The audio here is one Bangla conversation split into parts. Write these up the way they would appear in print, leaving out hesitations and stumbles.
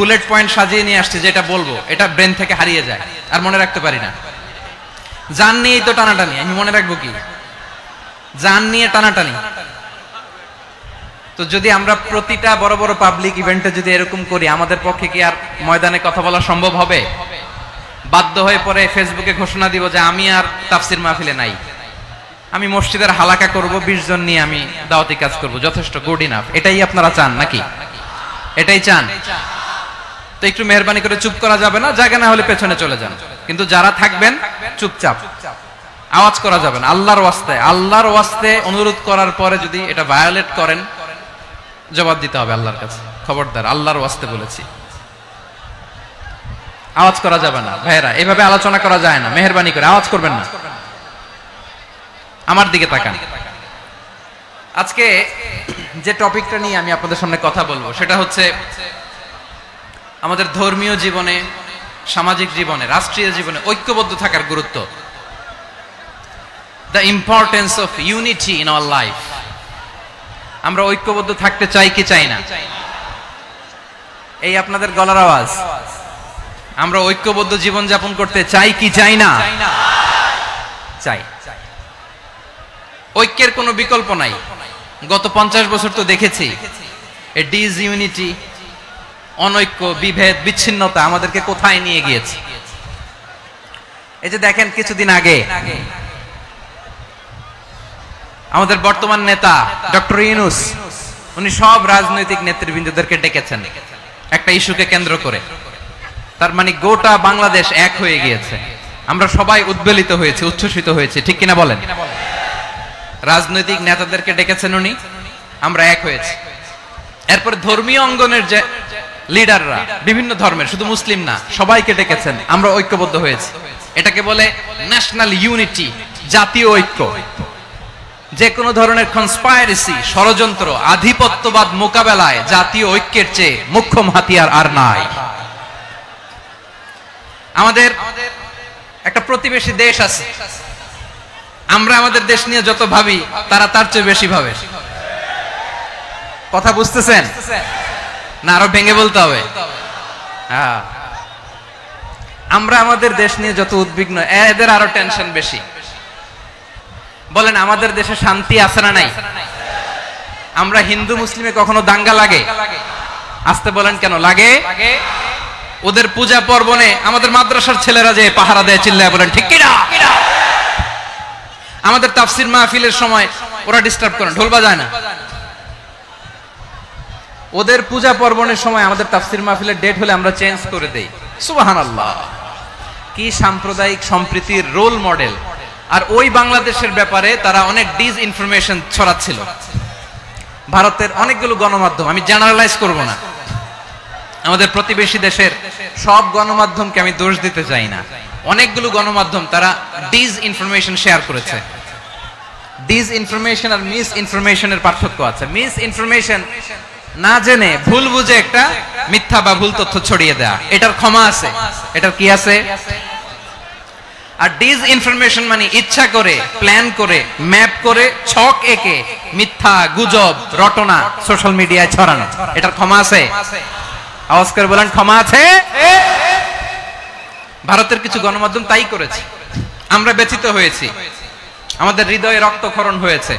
বুলেট পয়েন্ট সাজিয়ে নিয়ে আসছি, যেটা বলবো এটা ব্রেন থেকে হারিয়ে যায়, আর মনে রাখতে পারি না। জান নিয়েই তো টানাটানি, আমি মনে রাখবো কি? জান নিয়ে টানাটানি। তো যদি আমরা প্রতিটা বড় বড় পাবলিক ইভেন্টে যদি এরকম করি, আমাদের পক্ষে কি আর ময়দানে কথা বলা সম্ভব হবে? বাধ্য হয়ে পরে ফেসবুকে ঘোষণা দিব যে আমি আর তাফসির মাহফিলে নাই, আমি মসজিদের হালাকা করব, 20 জন নিয়ে আমি দাওয়াতি কাজ করব, যথেষ্ট, গুড ইনাফ। এটাই আপনারা চান নাকি? এটাই চান? তো একটু মেহরবানি করে চুপ করা যাবে না, জায়গা না হলে পেছনে চলে যান। কিন্তু যারা থাকবেন চুপচাপ, আওয়াজ করা যাবে না। আল্লাহর ওয়াস্তে অনুরোধ করার পরে যদি এটা ভায়োলেট করেন, জবাব দিতে হবে আল্লাহর কাছে। খবরদার, আল্লাহর ওয়াস্তে বলেছি, আওয়াজ করা যাবে না। ভাইয়েরা, এভাবে আলোচনা করা যায় না, মেহরবানি করে আওয়াজ করবেন না। আমার দিকে তাকান। আজকে যে টপিকটা নিয়ে আমি আপনাদের সামনে কথা বলবো সেটা হচ্ছে আমাদের ধর্মীয় জীবনে, সামাজিক জীবনে, রাষ্ট্রীয় জীবনে ঐক্যবদ্ধ থাকার গুরুত্ব। The importance of unity in our life. আমরা ঐক্যবদ্ধ থাকতে চাই কি চাই না? এই আপনাদের গলার আওয়াজ। আমরা ঐক্যবদ্ধ জীবন যাপন করতে চাই কি চাই না? চাই। ঐক্যের কোনো বিকল্প নাই। গত 50 বছর তো দেখেছি এই ডিসইউনিটি, অনৈক্য, বিভেদ, বিচ্ছিন্নতা আমাদেরকে কোথায় নিয়ে গিয়েছে। এই যে দেখেন, কিছুদিন আগে আমাদের বর্তমান নেতা ডক্টর ইউনূস, উনি সব রাজনৈতিক নেতৃবৃন্দদেরকে ডেকেছেন একটা ইস্যুকে কেন্দ্র করে। তার মানে গোটা বাংলাদেশ এক হয়ে গিয়েছে। আমরা সবাই উদ্বেলিত হয়েছে, উচ্ছ্বসিত হয়েছে, ঠিক কিনা বলেন? রাজনৈতিক নেতাদেরকে ডেকেছেন উনি, আমরা এক হয়েছি। এরপর ধর্মীয় অঙ্গনের যে লিডাররা, বিভিন্ন ধর্মের, শুধু মুসলিম না, সবাইকে ডেকেছেন, আমরা ঐক্যবদ্ধ হয়েছি। এটাকে বলে ন্যাশনাল ইউনিটি, জাতীয় ঐক্য। যে কোনো ধরনের কনস্পাইরেসি, ষড়যন্ত্র, আধিপত্যবাদ মোকাবেলায় জাতীয় ঐক্যের চেয়ে মুখ্য হাতিয়ার আর নাই। আমাদের একটা প্রতিবেশী দেশ আছে, আমরা আমাদের দেশ নিয়ে যত ভাবি তারা তার চেয়ে বেশি ভাবে। কথা বুঝতেছেন না? আরো ভেঙে বলতে হবে। আমরা আমাদের দেশ নিয়ে যত উদ্বিগ্ন, এদের আরো টেনশন বেশি। বলেন, আমাদের দেশে শান্তি আছে না নাই? আমরা হিন্দু মুসলিমে কখনো দাঙ্গা লাগে? আসতে বলেন, কেন লাগে? ওদের পূজা পার্বণে আমাদের মাদ্রাসার ছেলেরা যে পাহারা দেয়, চিল্লায় বলেন ঠিক কিনা? আমাদের তাফসির মাহফিলের সময় ওরা ডিস্টার্ব করে, ঢোল বাজায় না। ওদের পূজা পার্বণের সময় আমাদের তাফসির মাহফিলের ডেট হলে আমরা চেঞ্জ করে দেই। সুবহানাল্লাহ, কি সাম্প্রদায়িক সম্প্রীতির রোল মডেল। আর ওই বাংলাদেশের ব্যাপারে তারা অনেক ডিসইনফরমেশন ছড়াচ্ছিল। ভারতের অনেকগুলো গণমাধ্যম, আমি জেনারেলাইজ করব না, আমাদের প্রতিবেশী দেশের সব গণমাধ্যমকে আমি দোষ দিতে চাই না, অনেকগুলো গণমাধ্যম তারা ডিসইনফরমেশন শেয়ার করেছে। ডিসইনফরমেশন আর মিস ইনফরমেশনের পার্থক্য আছে। মিস ইনফরমেশন না জেনে ভুল বুঝে একটা মিথ্যা বা ভুল তথ্য ছড়িয়ে দেয়া, এটার ক্ষমা আছে, এটার কি আছে? আর ডিসইনফরমেশন মানে ইচ্ছা করে, প্ল্যান করে, ম্যাপ করে, ছক এঁকে মিথ্যা, গুজব, রটনা সোশ্যাল মিডিয়ায় ছড়ানো, এটার ক্ষমা আছে? আওয়াজ করে বলেন, ক্ষমা আছে? ভারতের কিছু গণমাধ্যম তাই করেছে, আমরা ব্যথিত হয়েছি, আমাদের হৃদয়ে রক্তক্ষরণ হয়েছে।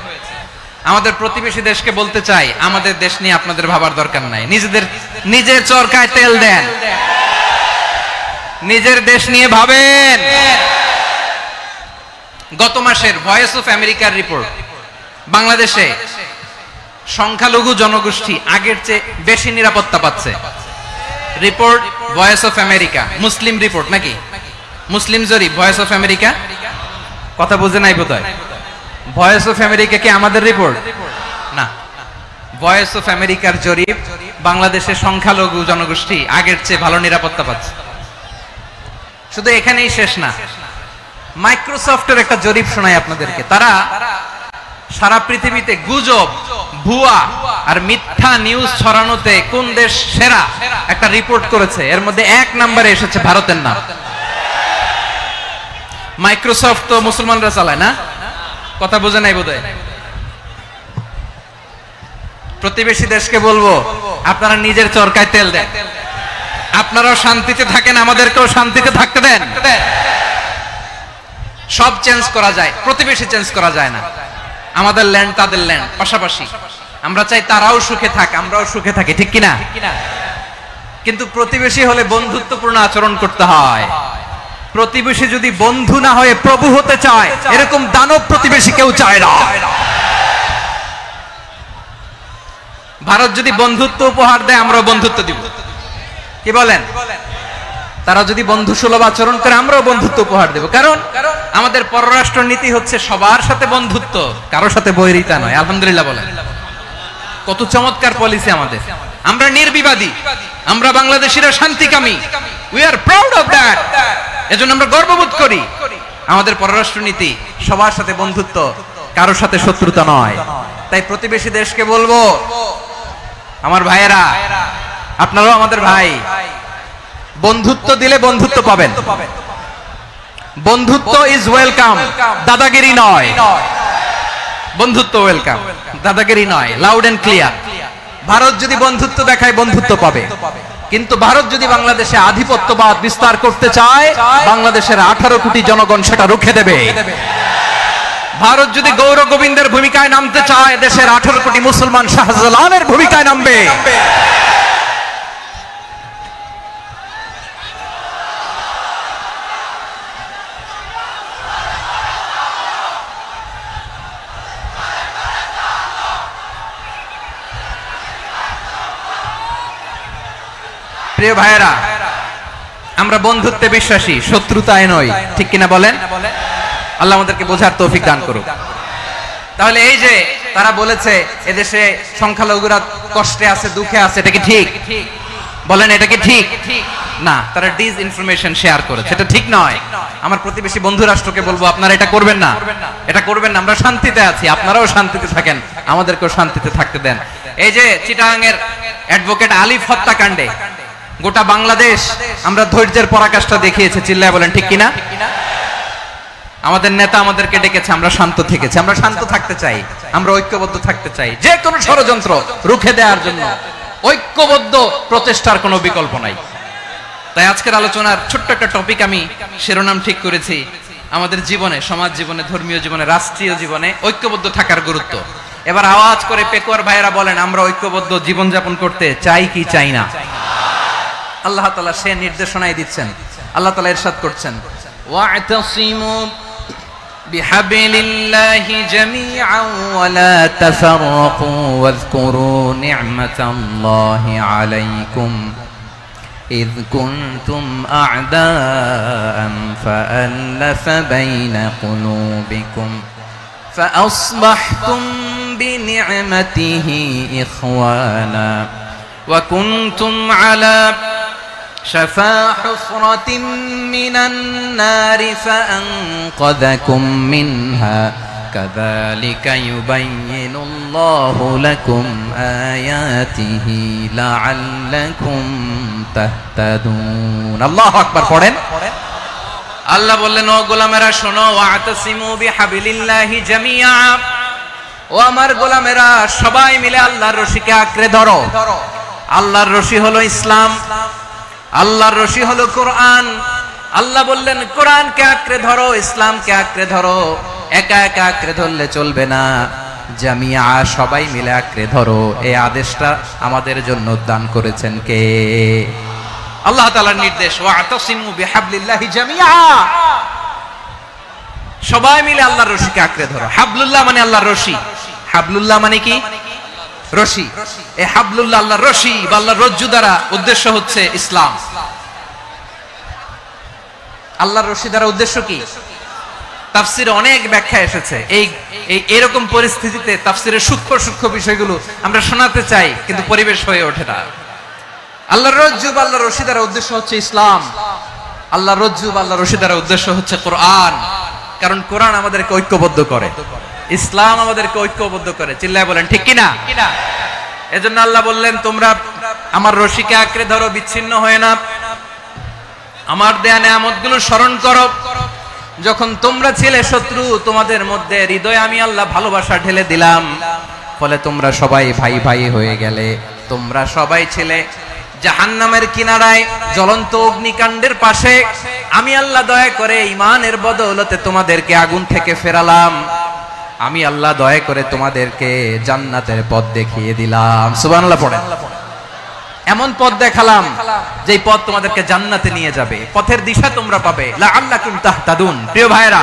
আমাদের প্রতিবেশী দেশকে বলতে চাই, আমাদের দেশ নিয়ে আপনাদের ভাবার দরকার নাই, নিজের চরকায় তেল দেন, নিজের দেশ নিয়ে ভাবেন। গত মাসের ভয়েস অফ আমেরিকার রিপোর্ট, বাংলাদেশে সংখ্যালঘু জনগোষ্ঠী আগের চেয়ে বেশি নিরাপত্তা পাচ্ছে। Report voice of America, Muslim report নাকি? মুসলিম জরিপ, ভয়েস অফ আমেরিকা। কথা বুঝে নাই বোধহয়। ভয়েস অফ আমেরিকা কি আমাদের রিপোর্ট না? ভয়েস অফ আমেরিকার জরিপ, বাংলাদেশের সংখ্যালঘু জনগোষ্ঠী আগের চেয়ে ভালো নিরাপত্তা পাচ্ছে। শুধু এখানেই শেষ না, মাইক্রোসফটের একটা জরিপ শোনায় আপনাদেরকে। তারা সারা পৃথিবীতে গুজব, ভুয়া আর মিথ্যা নিউজ ছড়ানোতে কোন দেশ সেরা একটা রিপোর্ট করেছে। এর মধ্যে 1 নম্বরে এসেছে ভারতের নাম। মাইক্রোসফট তো মুসলমানরা চালায় না? কথা বোঝে নাই বোধহয়। প্রতিবেশী দেশকে বলবো, আপনারা নিজের চরকায় তেল দেন, আপনারাও শান্তিতে থাকেন, আমাদেরকেও শান্তিতে থাকতে দেন। সব চেঞ্জ করা যায়, প্রতিবেশী চেঞ্জ করা যায় না। আমাদের ল্যান্ড তাদের ল্যান্ড পাশাপাশি, আমরা চাই তারাও সুখে থাক, আমরাও সুখে থাকি, ঠিক কিনা? কিন্তু প্রতিবেশী হলে বন্ধুত্বপূর্ণ আচরণ করতে হয়। প্রতিবেশী যদি বন্ধু না হয়ে প্রভু হতে চায়, এরকম দানব প্রতিবেশী কেউ চায় না। ভারত যদি বন্ধুত্ব উপহার দেয়, আমরাও বন্ধুত্ব দিব, কি বলেন? তারা যদি বন্ধু সুলভ আচরণ করে, আমরাও বন্ধুত্ব উপহার দেব। কারণ আমাদের পররাষ্ট্র নীতি হচ্ছে সবার সাথে বন্ধুত্ব, কারোর সাথে বৈরিতা নয়। আলহামদুলিল্লাহ বলেন, কত চমৎকার পলিসি আমাদের। আমরা নির্বিবাদী, আমরা বাংলাদেশিরা শান্তিকামী, we are proud of that. এজন্য আমরা গর্ববোধ করি। আমাদের পররাষ্ট্র নীতি সবার সাথে বন্ধুত্ব, কারোর সাথে শত্রুতা নয়। তাই প্রতিবেশী দেশকে বলবো, আমার ভাইয়েরা, আপনারাও আমাদের ভাই, বন্ধুত্ব দিলে বন্ধুত্ব পাবেন। বন্ধুত্ব ইজ ওয়েলকাম, দাদাগিরি নয়। বন্ধুত্ব ওয়েলকাম, দাদাগিরি নয়, লাউড এন্ড ক্লিয়ার। ভারত যদি বন্ধুত্ব দেখায়, বন্ধুত্ব পাবে। কিন্তু ভারত যদি বাংলাদেশে আধিপত্যবাদ বিস্তার করতে চায়, বাংলাদেশের 18 কোটি জনগণ সেটা রুখে দেবে। ভারত যদি গৌর গোবিন্দের ভূমিকায় নামতে চায়, দেশের 18 কোটি মুসলমান শাহজালালের ভূমিকায় নামবে। প্রিয় ভাইয়েরা, আমরা বন্ধুত্বে বিশ্বাসী, শত্রুতায় নয়, ঠিক কিনা বলেন? আল্লাহ আমাদেরকে বোঝার তৌফিক দান করুক। তাহলে এই যে তারা বলেছে এদেশে সংখ্যালঘুরা কষ্টে আছে, দুঃখে আছে, এটা কি ঠিক? বলেন, এটা কি ঠিক? না, তারা ডিস ইনফরমেশন শেয়ার করেছে, এটা ঠিক নয়। আমার প্রতিবেশী বন্ধু রাষ্ট্রকে বলবো, আপনারা এটা করবেন না, এটা করবেন না। আমরা শান্তিতে আছি, আপনারাও শান্তিতে থাকেন, আমাদেরকেও শান্তিতে থাকতে দেন। এই যে চিটাগাং এর অ্যাডভোকেট আলিফ হত্যাকাণ্ডে গোটা বাংলাদেশ আমরা ধৈর্যের পরাকাষ্ঠা দেখিয়েছে, চিল্লায় বলেন ঠিক কিনা? আমাদের নেতা আমাদেরকে ডেকেছে, আমরা শান্ত থেকেছি। আমরা শান্ত থাকতে চাই, আমরা ঐক্যবদ্ধ থাকতে চাই। যে কোনো ষড়যন্ত্র রুখে দেওয়ার জন্য ঐক্যবদ্ধ প্রচেষ্টার কোনো বিকল্প নাই। তাই আজকের আলোচনার ছোট্ট একটা টপিক আমি শিরোনাম ঠিক করেছি, আমাদের জীবনে, সমাজ জীবনে, ধর্মীয় জীবনে, রাষ্ট্রীয় জীবনে ঐক্যবদ্ধ থাকার গুরুত্ব। এবার আওয়াজ করে পেকুয়ার ভাইয়েরা বলেন, আমরা ঐক্যবদ্ধ জীবনযাপন করতে চাই কি চাই না? আল্লাহ তাআলা সে নির্দেশনাই দিচ্ছেন। আল্লাহ তাআলা ইরশাদ করছেন, ওয়া'তাসিমু বিহাবিলিল্লাহি জামিআন ওয়া লা তাফাররাকু ওয়াযকুরু নি'মাতাল্লাহি আলাইকুম إذ كنتم أعداء فألف بين قلوبكم فأصبحتم بنعمته إخوانا وكنتم على شفا حفرة من النار فأنقذكم منها كذلك يبين الله لكم آياته لعلكم تهتدون الله أكبر পড়েন আল্লাহ বললেন ও গোলামেরা শোনো ওয়াতাসিমু বিহাবিলিল্লাহি জামিআ ও আমার গোলামেরা সবাই মিলে আল্লাহর রশিকে আঁকড়ে ধরো আল্লাহর রশি হলো ইসলাম আল্লাহর রশি হলো কোরআন আল্লাহ বললেন কোরআনকে আঁকড়ে ধরো ইসলামকে আঁকড়ে ধরো একা একা আঁকড়ে ধরলে চলবে না জামিআ সবাই মিলে আঁকড়ে ধরো এই আদেশটা আমাদের জন্য দান করেছেন কে আল্লাহ তাআলার নির্দেশ ওয়াতাসিমু বিহাবলিল্লাহি জামিআ সবাই মিলে আল্লাহর রশিকে আঁকড়ে ধরো হাবলুল্লাহ মানে আল্লাহর রশি হাবলুল্লাহ মানে কি রশি এই হাবলুল্লাহ আল্লাহর রশি বা আল্লাহর রজ্জু দ্বারা উদ্দেশ্য হচ্ছে ইসলাম আল্লাহর রশি দ্বারা উদ্দেশ্য কি তাফসিরে অনেক ব্যাখ্যা এসেছে এই এরকম পরিস্থিতিতে তাফসিরের সূক্ষ্ম সূক্ষ্ম বিষয়গুলো আমরা শোনাতে চাই কিন্তু পরিবেশ হয়ে ওঠে না আল্লাহর রজ্জু বা আল্লাহর রশি দ্বারা উদ্দেশ্য হচ্ছে ইসলাম আল্লাহর রজ্জু বা আল্লাহর রশি দ্বারা উদ্দেশ্য হচ্ছে কোরআন কারণ কোরআন আমাদেরকে ঐক্যবদ্ধ করে ইসলাম আমাদেরকে ঐক্যবদ্ধ করে চিল্লায় বলেন ঠিক কি না এজন্য আল্লাহ বললেন তোমরা আমার রশিকে আঁকড়ে ধরো বিচ্ছিন্ন হয়ে না আমার দেয়া নেয়ামতগুলো স্মরণ করো যখন তোমরা ছিলে শত্রু তোমাদের মধ্যে হৃদয়ে আমি আল্লাহ ভালোবাসা ঢেলে দিলাম ফলে তোমরা সবাই ভাই ভাই হয়ে গেলে তোমরা সবাই ছিলে জাহান্নামের কিনারায় জ্বলন্ত অগ্নিকাণ্ডের পাশে আমি আল্লাহ দয়া করে ঈমানের বদৌলতে তোমাদেরকে আগুন থেকে ফেরালাম, আমি আল্লাহ দয়া করে তোমাদেরকে জান্নাতের পথ দেখিয়ে দিলাম। সুবহানাল্লাহ পড়েন। এমন পথ দেখালাম যেই পথ তোমাদেরকে জান্নাতে নিয়ে যাবে, পথের দিশা তোমরা পাবে, লাআল্লাকুম তাহতাদুন। প্রিয় ভাইরা,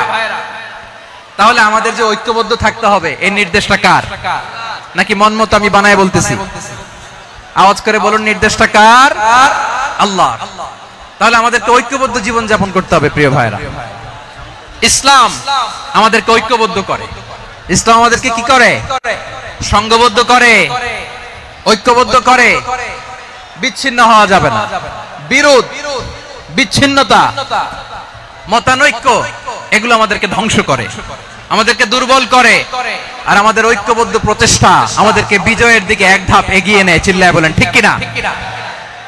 তাহলে আমাদের যে ঐক্যবদ্ধ থাকতে হবে এই নির্দেশটা কার? নাকি মন মতো আমি বানায় বলতেছি? আওয়াজ করে বলুন, নির্দেশটা কার? আল্লাহ। তাহলে আমাদেরকে ঐক্যবদ্ধ জীবন যাপন করতে হবে। প্রিয় ভাইরা, ইসলাম আমাদেরকে ঐক্যবদ্ধ করে। ইসলাম আমাদেরকে কি করে? সংঘবদ্ধ করে, ঐক্যবদ্ধ করে। বিচ্ছিন্ন হওয়া যাবে না। বিরোধ, বিচ্ছিন্নতা, মতানৈক্য এগুলো আমাদেরকে ধ্বংস করে, আমাদেরকে দুর্বল করে। আর আমাদের ঐক্যবদ্ধ প্রচেষ্টা আমাদেরকে বিজয়ের দিকে এক ধাপ এগিয়ে নেয়। চিল্লায় বলেন ঠিক কিনা?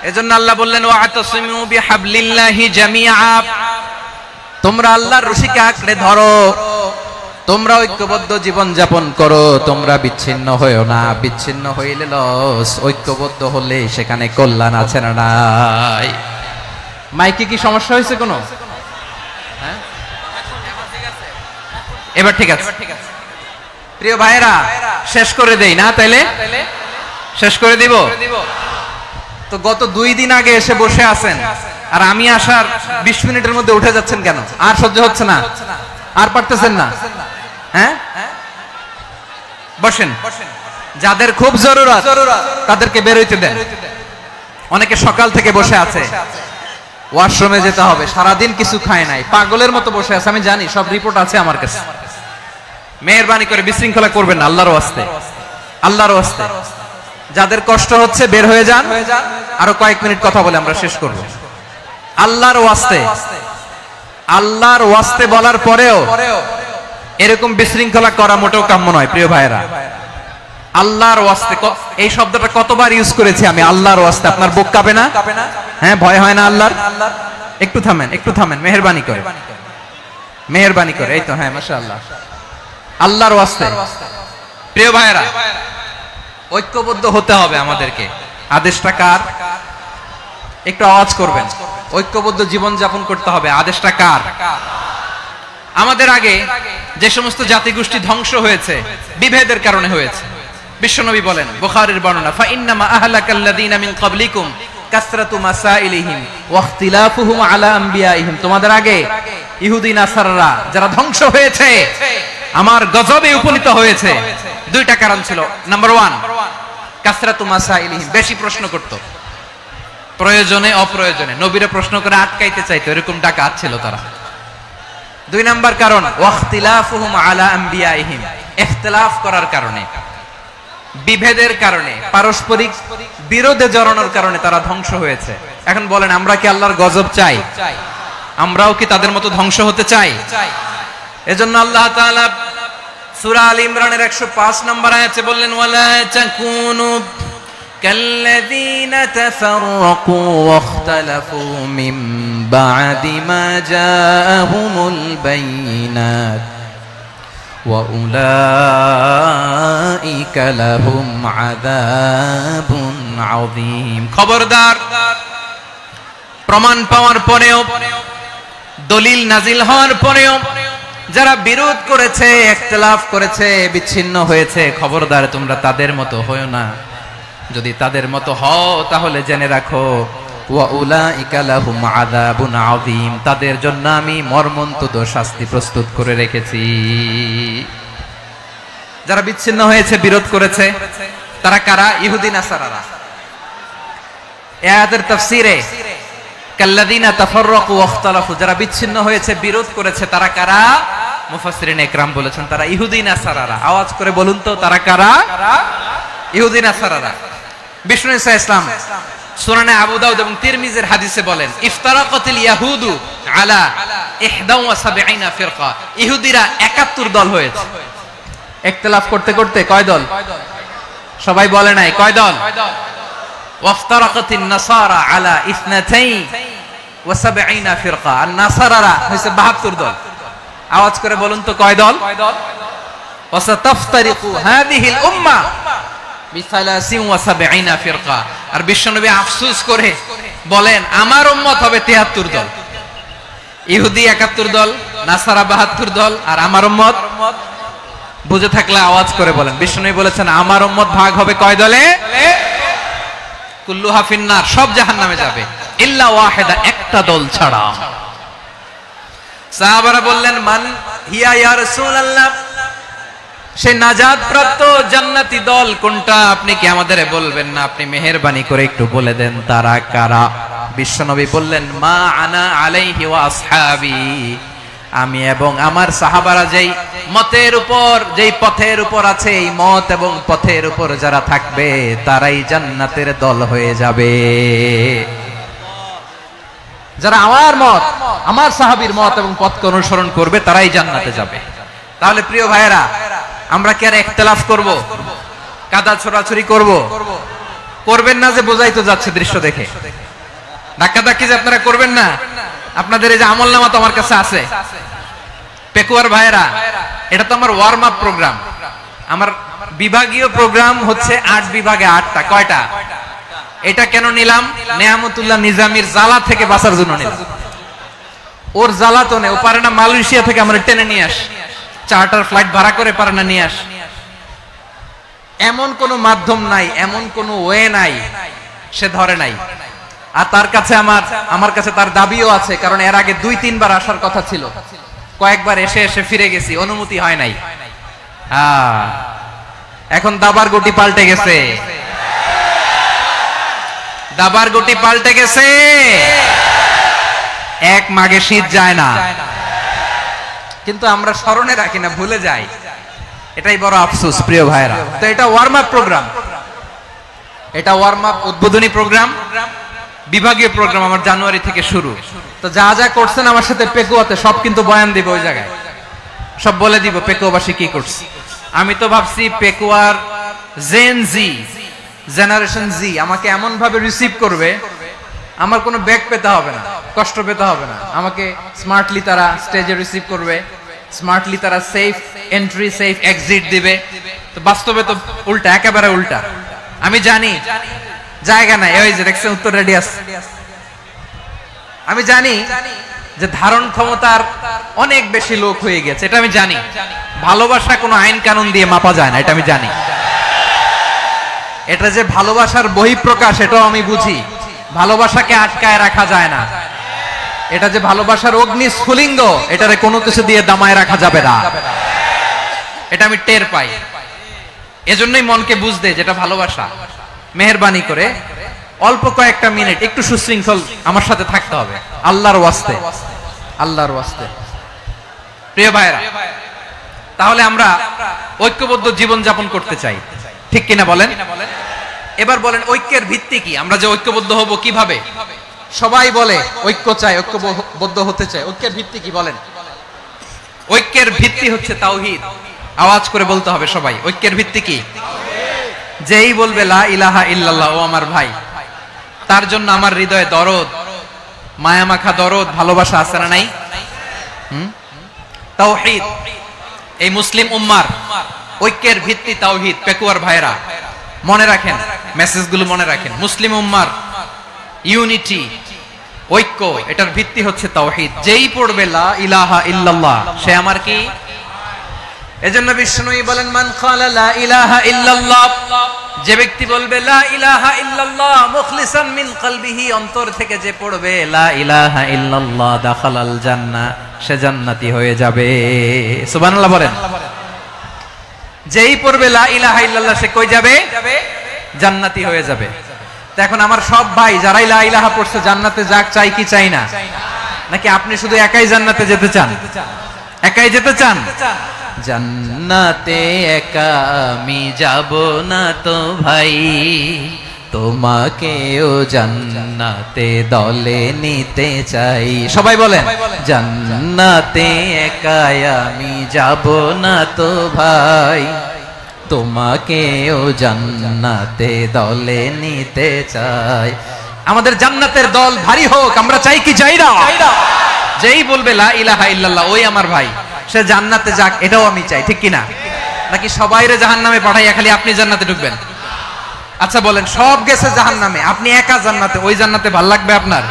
এজন্য আল্লাহ বললেন, ওয়া'তাসিমু বিহাবলিল্লাহি জামিআ, তোমরা আল্লাহর রশিকে আঁকড়ে ধরো, তোমরা ঐক্যবদ্ধ জীবন যাপন করো, তোমরা বিচ্ছিন্ন হইও না। বিচ্ছিন্ন হইলে লস, ঐক্যবদ্ধ হলে সেখানে কল্যাণ আছে না নাই? মাইকে কি সমস্যা হয়েছে কোনো? হ্যাঁ, এবার ঠিক আছে। প্রিয় ভাইরা, শেষ করে দেই না? তাইলে শেষ করে দিব তো। গত 2 দিন আগে এসে বসে আছেন, আর আমি আসার 20 মিনিটের মধ্যে উঠে যাচ্ছেন কেন? আর সহ্য হচ্ছে না? আর পারতেছেন না? হ্যাঁ, বসেন। যাদের খুব জরুরত তাদেরকে বের হইতে দেন। অনেকে সকাল থেকে বসে আছে, ওয়াশরুমে যেতে হবে, সারাদিন কিছু খায় নাই, পাগলের মতো বসে আছে। আমি জানি, সব রিপোর্ট আছে আমার কাছে। মেহেরবানি করে বিশৃঙ্খলা করবেন না, আল্লাহর ওয়াস্তে, আল্লাহর ওয়াস্তে। যাদের কষ্ট হচ্ছে বের হয়ে যান। আরো কয়েক মিনিট কথা বলে আমরা শেষ করব। আল্লাহর ওয়াস্তে, আল্লাহর ওয়াস্তে বলার পরেও এরকম বিশৃঙ্খলা করা মোটেও কাম্য নয়। প্রিয় ভাইরা, আল্লাহর ওয়াস্তে, এই শব্দটা কতবার ইউজ করেছি আমি, আল্লাহর ওয়াস্তে। আপনার বুক কাঁপে না? হ্যাঁ, ভয় হয় না আল্লাহর? একটু থামেন, একটু থামেন, মেহেরবানি করে, মেহেরবানি করে। এই তো, হ্যাঁ, মাশাআল্লাহ। আল্লাহর ওয়াস্তে। প্রিয় ভাইরা, ঐক্যবদ্ধ হতে হবে আমাদেরকে। আদেশটা কার? একটু আওয়াজ করবেন। ঐক্যবদ্ধ জীবন যাপন করতে হবে। আদেশটা কার? আমাদের আগে যে সমস্ত জাতিগোষ্ঠী ধ্বংস হয়েছে বিভেদের কারণে হয়েছে। বিশ্বনবী বলেন, বুখারীর বর্ণনা, ফা ইন্নামা আহলাকাল্লাযীনা মিন ক্বাবলিকুম কাসরাতু মাসাইলিহিম ওয়া ইখতিলাফুহুম আলা আমবিয়াইহিম। তোমাদের আগে ইহুদি নাসারারা যারা ধ্বংস হয়েছে, আমার গজবে উপনীত হয়েছে, 2টা কারণ ছিল। নাম্বার 1, কাসরাতু মাসাইলিহিম, বেশি প্রশ্ন করত, প্রয়োজনে অপ্রয়োজনে নবীরে প্রশ্ন করে আটকাইতে চাইতো, এরকম ডাকাত ছিল তারা। 2 নাম্বার কারণ, ওয়াখতিলাফুহুম আলা আমবিয়াইহিম, ইখতিলাফ করার কারণে, বিভেদের কারণে, পারস্পরিক বিরোধে জড়ানোর কারণে তারা ধ্বংস হয়েছে। এখন বলেন, আমরা কি আল্লাহর গজব চাই? আমরাও কি তাদের মতো ধ্বংস হতে চাই? এজন্য আল্লাহ তাআলা সূরা আল ইমরানের 105 নম্বর আয়াতে বললেন, ওয়ালা তাকুনু কাল্লাযীনা তাফাররাকু ওয়াখতালাফু মিন বা'দি মা জাআহুমুল বাইয়িনাত ওয়া উলাইকা লাহুম আযাবুন আযীম। খবরদার, প্রমাণ পাওয়ার পরেও, দলিল নাজিল হওয়ার পরেও যারা বিরোধ করেছে, ইখতিলাফ করেছে, বিচ্ছিন্ন হয়েছে, খবরদার তোমরা তাদের মতো হয়ো না। যদি তাদের মতো হও তাহলে জেনে রাখো, ওয়া উলাইকা লাহুম আযাবুন আযীম, তাদের জন্য আমি মর্মন্তুদ শাস্তি প্রস্তুত করে রেখেছি। যারা বিচ্ছিন্ন হয়েছে, বিরোধ করেছে, তারা কারা? ইহুদি নাসারারা। এই আয়াতের তাফসীরে কাল্লাযীনা তাফাররাকু ওয়াখতালাফু, যারা বিচ্ছিন্ন হয়েছে, বিরোধ করেছে, তারা কারা? মুফাসসিরিন ইকরাম বলেছেন তারা ইহুদি নাসারারা। আওয়াজ করে বলুন তো, তারা কারা? ইহুদি নাসারারা। বিষ্ণু ঈসা ইসলাম সুনানে আবু দাউদ এবং তিরমিজির হাদিসে বলেন, ইফতারাকাতিল ইয়াহুদু আলা 71 ফিরকা, ইহুদিরা 71 দল হয়েছে। ইখতিলাফ করতে করতে কয় দল? সবাই বলে নাই, কয় দল? ওয়াফতারাকাতিন নাসারা আলা 72 ফিরকা, আর নাসারারা হইছে 72 দল। আওয়াজ করে বলুন তো, কয় দল? ওয়াসাতাফতারিকু হাযিহিল উম্মাহ বি 73 ফিরকা, আর বিশ্বনবী আফসোস করে বলেন আমার উম্মত হবে 73 দল, ইহুদি 71 দল, নাসারা 72 দল, আর আমার উম্মত বুঝে থাকলে আওয়াজ করে বলেন। বিশ্বনবী বলেছেন আমার উম্মত ভাগ হবে কয় দলে? কুল্লুহা ফিন্নার, সব জাহান্নামে যাবে, ইল্লা ওয়াহিদা, একটা দল ছাড়া। সাহাবারা বললেন মান হিয়া ইয়া রাসূলুল্লাহ, সেই নাজাত প্রাপ্ত জান্নাতি দল কোনটা আপনি কি আমাদের বলবেন না? আপনি মেহেরবানি করে একটু বলে দেন তারা কারা। বিশ্বনবী বললেন মা আনা আলাইহি ওয়া আসহাবি, আমি এবং আমার সাহাবারা যেই মতের উপর, যেই পথের উপর আছে, এই মত এবং পথের উপর যারা থাকবে তারাই জান্নাতের দল হয়ে যাবে। যারা আমার মত, আমার সাহাবীর মত এবং পথকে অনুসরণ করবে তারাই জান্নাতে যাবে। তাহলে প্রিয় ভাইয়েরা, আমরা কি আর ইখতিলাফ করব, কাদা ছোড়াছুরি করব? করবেন না যে বোঝাই তো যাচ্ছে দৃশ্য দেখে। ধাক্কাধাক্কি যে আপনারা করবেন না, আপনাদের এই যে আমলনামা তো আমার কাছে আছে। পেকুয়ার ভাইয়েরা, এটা তো আমার ওয়ার্ম আপ প্রোগ্রাম। আমার বিভাগীয় প্রোগ্রাম হচ্ছে 8 বিভাগে 8টা। কয়টা? এটা কেন নিলাম? নেয়ামতুল্লাহ নিজামীর জ্বালা থেকে বাঁচার জন্য নিলাম। ওর জ্বালাতনে ও পারে না মালয়েশিয়া থেকে আমরা টেনে নিয়ে আস, চার্টার ফ্লাইট ভাড়া করে পারে না নিয়ে আস। এমন কোন মাধ্যম নাই, এমন কোন ওয়ে নাই, সে ধরে নাই। আর তার কাছে আমার কাছে তার দাবিও আছে, কারণ এর আগে 2-3 বার আসার কথা ছিল, কয়েকবার এসে এসে ফিরে গেছি, অনুমতি হয় নাই। এখন দাবার গুটি পাল্টে গেছে, দাবার গুটি পাল্টে গেছে। এক মাঘে শীত যায় না, কিন্তু আমরা স্মরণে রাখি না, ভুলে যাই। এটাই বড় আফসোস প্রিয় ভাইরা। তো এটা ওয়ার্ম আপ প্রোগ্রাম, এটা ওয়ার্ম আপ উদ্বোধনী প্রোগ্রাম, বিভাগীয় প্রোগ্রাম আমার জানুয়ারি থেকে শুরু। তো যা যা করছেন আমার সাথে পেকুয়াতে সব কিন্তু বয়ান দিব, ওই জায়গায় সব বলে দিব পেকুয়াবাসী কি করছে। আমি তো ভাবছি পেকুয়ার জেন জি, জেনারেশন জি আমাকে এমন ভাবে রিসিভ করবে, আমার কোনো ব্যাক পেতে হবে না, কষ্ট পেতে হবে না। আমাকে স্মার্টলি তারা স্টেজে রিসিভ করবে, স্মার্টলি তারা সেফ এন্ট্রি সেফ এক্সিট দিবে। তো বাস্তবে তো উল্টা, একেবারে উল্টা। আমি জানি জায়গা নাই, ওই যে দেখছেন উত্তর রেডিয়াস, আমি জানি যে ধারণ ক্ষমতার অনেক বেশি লোক হয়ে গেছে, এটা আমি জানি। ভালোবাসা কোনো আইন কানুন দিয়ে মাপা যায় না, এটা আমি জানি। এটা যে ভালোবাসার বহিঃপ্রকাশ, এটাও আমি বুঝি। ভালোবাসাকে আটকায় রাখা যায় না। এটা যে ভালোবাসার অগ্নি স্ফুলিঙ্গ, এটারে কোনো কিছু দিয়ে দামায় রাখা যাবে না, এটা আমি টের পাই। এজন্যই মনকে বুঝতে যেটা ভালোবাসা। মেহেরবানি করে অল্প কয়েকটা মিনিট একটু সুশৃঙ্খল আমার সাথে থাকতে হবে, আল্লাহর ওয়াস্তে, আল্লাহর ওয়াস্তে। প্রিয় ভাইরা, তাহলে আমরা ঐক্যবদ্ধ জীবন যাপন করতে চাই, ঠিক কিনা বলেন? এবার বলেন ঐক্যের ভিত্তি কি? আমরা যে ঐক্যবদ্ধ হব কিভাবে? সবাই বলে ঐক্য চাই, ঐক্যবদ্ধ হতে চাই। ঐক্যের ভিত্তি কি বলেন? ঐক্যের ভিত্তি হচ্ছে তাওহীদ। আওয়াজ করে বলতে হবে সবাই, ঐক্যের ভিত্তি কি? যেই বলবে লা ইলাহা ইল্লাল্লাহ, ও আমার ভাই, তার জন্য আমার হৃদয়ে দরদ, মায়া মাখা দরদ, ভালোবাসা আছে না নাই? তাওহীদ। এই মুসলিম উম্মার ঐক্যের ভিত্তি তাওহীদ। পেকুয়ার ভাইরা মনে রাখেন, মেসেজগুলো মনে রাখেন। মুসলিম উম্মার ইউনিটি, ঐক্য, এটার ভিত্তি হচ্ছে তাওহীদ। যেই পড়বে লা ইলাহা ইল্লাল্লাহ, সে আমার কি? এজন্য বিষ্ণুই বলেন মান ক্বালা লা ইলাহা ইল্লাল্লাহ, যে ব্যক্তি বলবে লা ইলাহা ইল্লাল্লাহ মুখলিসান মিন কলবিহি, অন্তর থেকে যে পড়বে লা ইলাহা ইল্লাল্লাহ, দাখালাল জান্নাহ, সে জান্নাতি হয়ে যাবে। সুবহানাল্লাহ বলেন। যেই পড়বে লা ইলাহা ইল্লাল্লাহ, সে কই যাবে? জান্নাতি হয়ে যাবে। তো এখন আমার সব ভাই যারাই লা ইলাহা পড়ছে জান্নাতে যাক, চাই কি চাই না? নাকি আপনি শুধু একাই জান্নাতে যেতে চান? একাই যেতে চান? জান্নাতে একা আমি যাব না তো ভাই, তোমাকেও জান্নাতে দলে নিতে চাই। সবাই বলেন জান্নাতে একা আমি যাব না তো ভাই, তোমাকেও জান্নাতে দলে নিতে চাই। আমাদের জান্নাতের দল ভারী হোক, আমরা চাই কি চাই না? যেই বলবে লা ইলাহা ইল্লাল্লাহ, ওই আমার ভাই, সে জান্নাতে যাক, এটাও আমি চাই, ঠিক কিনা? নাকি সবাইরে জাহান্নামে পাঠাইয়া খালি আপনি জান্নাতে ঢুকবেন? আচ্ছা বলেন, সব গেছে জাহান্নামে, আপনি একা জান্নাতে, ওই জান্নাতে ভাল লাগবে আপনার?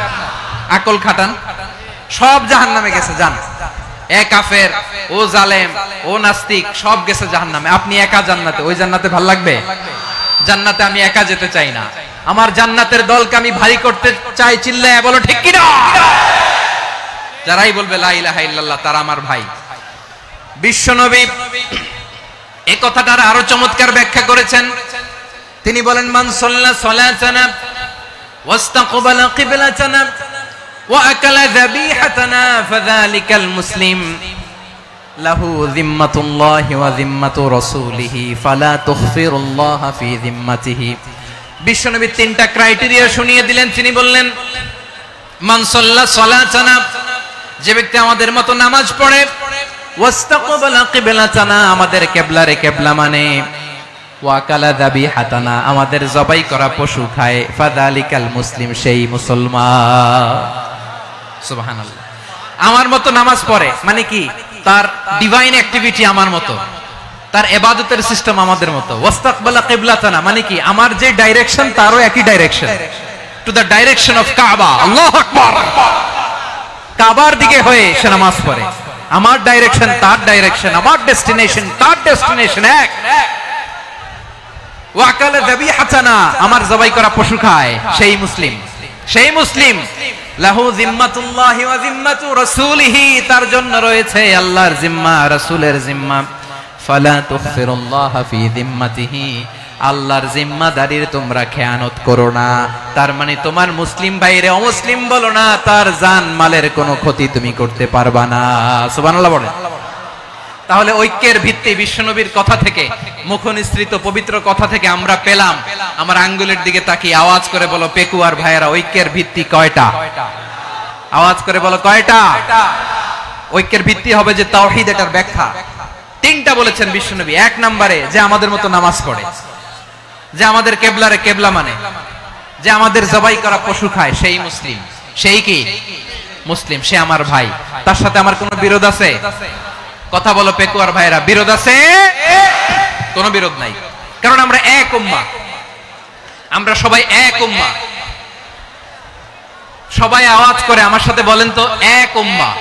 আকল খাটান। সব জাহান্নামে গেছে, যান। এ কাফের, ও জালেম, ও নাস্তিক, সব গেছে জাহান্নামে, আপনি একা জান্নাতে, ওই জান্নাতে ভাল লাগবে? জান্নাতে আমি একা যেতে চাই না, আমার জান্নাতের দলকে আমি ভারী করতে চাই। চিল্লায় বলো ঠিক কি না? যারাই বলবে লা ইলাহা ইল্লাল্লাহ তারা আমার ভাই। বিশ্বনবী এই কথাটার আরো চমৎকার ব্যাখ্যা করেছেন। তিনি বলেন, মান সাল্লা সালাতানা ওয়াস্তাকবালা কিবলাতানা ওয়া আকালা যাবিহাতানা ফাযালিকাল মুসলিম লাহু যিম্মাতুল্লাহি ওয়া যিম্মাতু রাসূলিহি ফালা তুখফিরুল্লাহ ফি যিম্মাতিহি। বিশ্বনবী তিনটা ক্রাইটেরিয়া শুনিয়ে দিলেন। তিনি বললেন, মান সাল্লা সালাতানা, যে ব্যক্তি আমাদের মতো নামাজ পড়ে, ওয়াস্তাকবালা কিবলাতানা, আমাদের কিবলারে কিবলা মানে, ওয়া আকালা যাবিহাতানা, আমাদের জবাই করা পশু খায়, ফাযালিকাল মুসলিম, সেই মুসলমান। সুবহানাল্লাহ। আমার মতো নামাজ পড়ে মানে কি? তার ডিভাইন অ্যাক্টিভিটি আমার মতো, তার ইবাদতের সিস্টেম আমাদের মতো। ওয়াস্তাকবালা কিবলাতানা মানে কি? আমার যে ডাইরেকশন তারও একই direction, to the direction of কাবা। আল্লাহু আকবার। কাবার দিকে হয়ে সে নামাজ পড়ে। আমার ডাইরেকশন তার ডাইরেকশন, আমার ডেস্টিনেশন তার ডেস্টিনেশন এক। ওয়া আকালা যাবিহাতানা, আমার জবাই করা পশু খায়, সেই মুসলিম। সেই মুসলিম। লাহু যিম্মাতুল্লাহি ওয়া যিম্মাতু রাসূলিহি, তার জন্য রয়েছে আল্লাহর জিম্মা, রাসূলের জিম্মা। ফালা তুখফিরুল্লাহ ফি যিম্মাতিহি, আল্লাহর জিম্মাদারির তোমরা খেয়ানত করো না। তার মানে তোমার মুসলিম ভাইরে অমুসলিম বলো না, তার জান মালের কোনো ক্ষতি তুমি করতে পারবা না। সুবহানাল্লাহ বলেন। তাহলে ঐক্যের ভিত্তি বিশ্বনবীর কথা থেকে, মুখনিসৃত পবিত্র কথা থেকে আমরা পেলাম। আমার আঙ্গুলের দিকে তাকিয়ে আওয়াজ করে বলো পেকুয়ার ভাইয়েরা, ঐক্যের ভিত্তি কয়টা? আওয়াজ করে বলো কয়টা? ঐক্যের ভিত্তি হবে যে তাওহীদ, এটার ব্যাখ্যা তিনটা বলেছেন বিশ্বনবী। এক নম্বরে, যে আমাদের মতো নামাজ পড়ে, যে আমাদের কেবলারে কেবলা মানে, যে আমাদের জবাই করা পশু খায়, সেই মুসলিম। সেই কি মুসলিম? সে আমার ভাই। তার সাথে আমার কোনো বিরোধ আছে? কথা বলো পেকুয়ার ভাইরা, বিরোধ আছে? কোনো বিরোধ নাই, কারণ আমরা এক উম্মাহ, আমরা সবাই এক উম্মাহ। সবাই আওয়াজ করে আমার সাথে বলেন তো, এক উম্মাহ।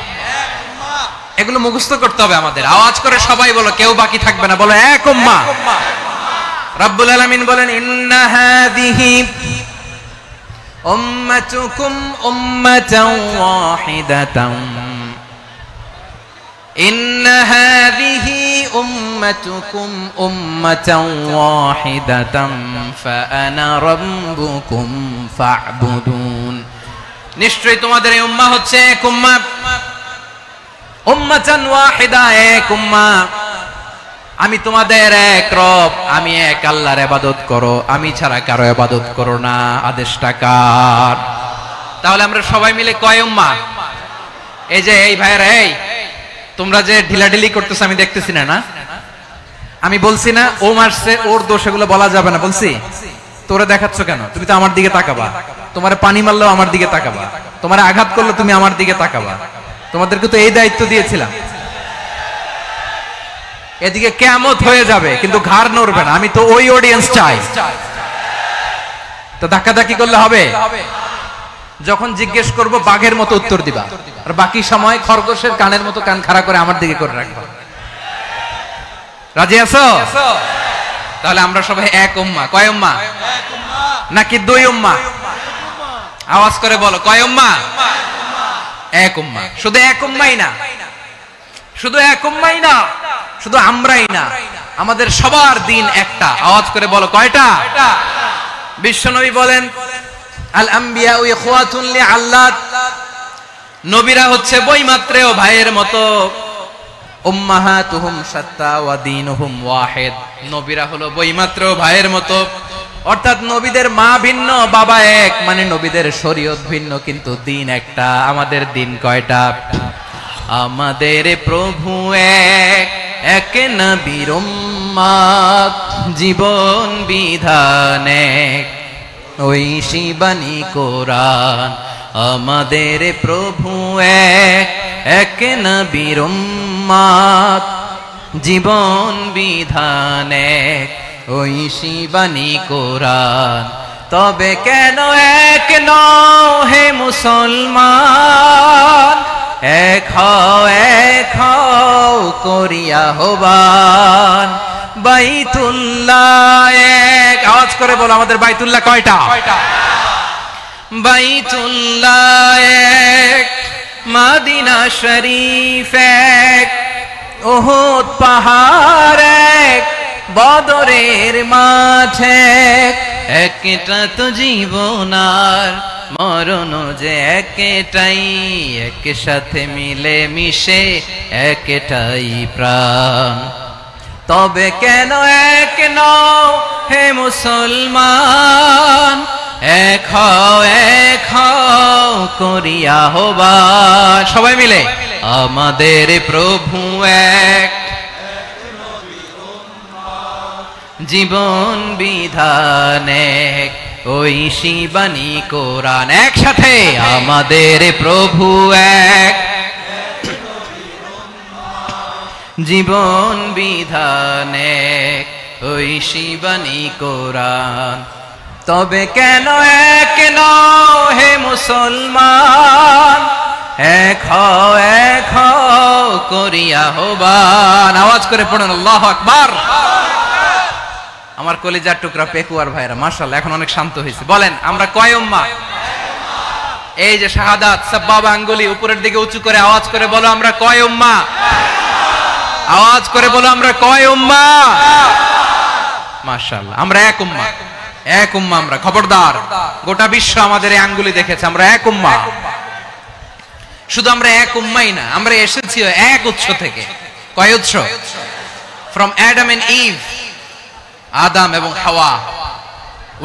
এগুলো মুখস্থ করতে হবে আমাদের। আওয়াজ করে সবাই বলো, কেউ বাকি থাকবে না, বলো এক উম্মাহ। রব্বুল আলামিন বলেন, ইন্না হাযিহি উম্মাতুকুম উম্মাতান ওয়াহিদাতান, ইন্না হাযিহি উম্মাতুকুম উম্মাতান ওয়াহিদাতান ফাআনা রাব্বুকুম ফা'বুদুন। নিশ্চয়ই তোমাদের এই উম্মাহ হচ্ছে এক উম্মাহ, উম্মাতান ওয়াহিদা, এক উম্মাহ। আমি তোমাদের এক রব, আমি এক আল্লাহর ইবাদত করো, আমি ছাড়া কারো ইবাদত করো না। আদেশটা কার? তাহলে আমরা সবাই মিলে কয় উম্মাহ? এই যে এই ভাইয়েরা, এই তোমরা যে ঢিলাঢিলি করতেছ আমি দেখতেছি না। আমি বলছি না ও মারছে, ওর দোষ, এগুলো বলা যাবে না। বলছি তোরে দেখাচ্ছ কেন? তুমি তো আমার দিকে তাকাবা। তোমারে পানি মারলেও আমার দিকে তাকাবা, তোমারে আঘাত করলে তুমি আমার দিকে তাকাবা। তোমাদেরকে তো এই দায়িত্ব দিয়েছিলাম। এদিকে কিয়ামত হয়ে যাবে কিন্তু ঘাড় নড়বে না। আমি তো ওই অডিয়েন্স চাই। তো ধাক্কাধাক্কি করলে হবে? যখন জিজ্ঞেস করব বাঘের মতো উত্তর দিবা, আর বাকি সময় খরগোশের কানের মতো কান খাড়া করে আমার দিকে করে রাখবা। রাজি আছো? তাহলে আমরা সবাই এক উম্মাহ। কয় উম্মাহ? নাকি দুই উম্মাহ? আওয়াজ করে বলো, কয় উম্মাহ? এক উম্মাহ। শুধু এক উম্মাহই না, শুধু এক উম্মাহই না, শুধু আমরাই না, আমাদের সবার দিন একটা। আওয়াজ করে বলো কয়টা? বিশ্বনবী বলেন, আল আম্বিয়া ইখওয়াতুন লিআল্লাত, নবীরা হচ্ছে বৈমাত্রেয় ভাইয়ের মতো। উম্মাহাতুহুম শাত্তা ওয়া দীনুহুম ওয়াহিদ, নবীরা হলো বৈমাত্রেয় ভাইয়ের মতো। অর্থাৎ নবীদের মা ভিন্ন, বাবা এক, মানে নবীদের শরীয়ত ভিন্ন, কিন্তু দিন একটা। আমাদের দিন কয়টা? আমাদের প্রভু এক, এক নবীর উম্মত, জীবন বিধান এক, ওই শিবানী কোরআন। আমাদের প্রভু এক, এক নবীর উম্মত, জীবন বিধান এক, ওই শিবানী কোরআন। তবে কেন এক নও হে মুসলমান, এক হও করিয়া আহ্বান। বাইতুল্লাহ এক, আওয়াজ করে বলো আমাদের বাইতুল্লাহ কয়টা? বাইতুল্লাহ এক, মদিনা শরীফ এক, উহুদ পাহাড় এক, বদরের মাঠ এক। একটা তো জীবন আর মরণ যে একটাই, একসাথে মিলে মিশে একটাই প্রাণ। তবে কেন এক নও হে মুসলমান, এক হও করিয়া আহ্বান। সবাই মিলে আমাদের প্রভু এক, জীবন বিধান এক, ওই শিবানী কোরআন। একসাথে আমাদের প্রভু এক, জীবন বিধান এক, ওই শিবানী কোরআন। তবে কেন এক নও হে মুসলমান, এক হও করিয়া আহ্বান। আওয়াজ করে পড়ুন আল্লাহু আকবার। আমার কলিজার টুকরা পেকুয়ার ভাইরা মাশাআল্লাহ এখন অনেক শান্ত হয়েছে। বলেন আমরা কয় উম্মাহ? এই যে শাহাদাত সাব্বাবা আঙ্গুলি উপরের দিকে উঁচু করে আওয়াজ করে বলো আমরা কয় উম্মাহ? আওয়াজ করে বলো আমরা কয় উম্মাহ? মাশাআল্লাহ আমরা এক উম্মাহ, এক উম্মাহ আমরা। খবরদার, গোটা বিশ্ব আমাদের এই আঙ্গুলি দেখেছে, আমরা এক উম্মাহ। শুধু আমরা এক উম্মাই না, আমরা এসেছি এক উৎস থেকে। কয় উৎস? ফ্রম অ্যাডাম এন্ড ইভ, আদম এবং হাওয়া,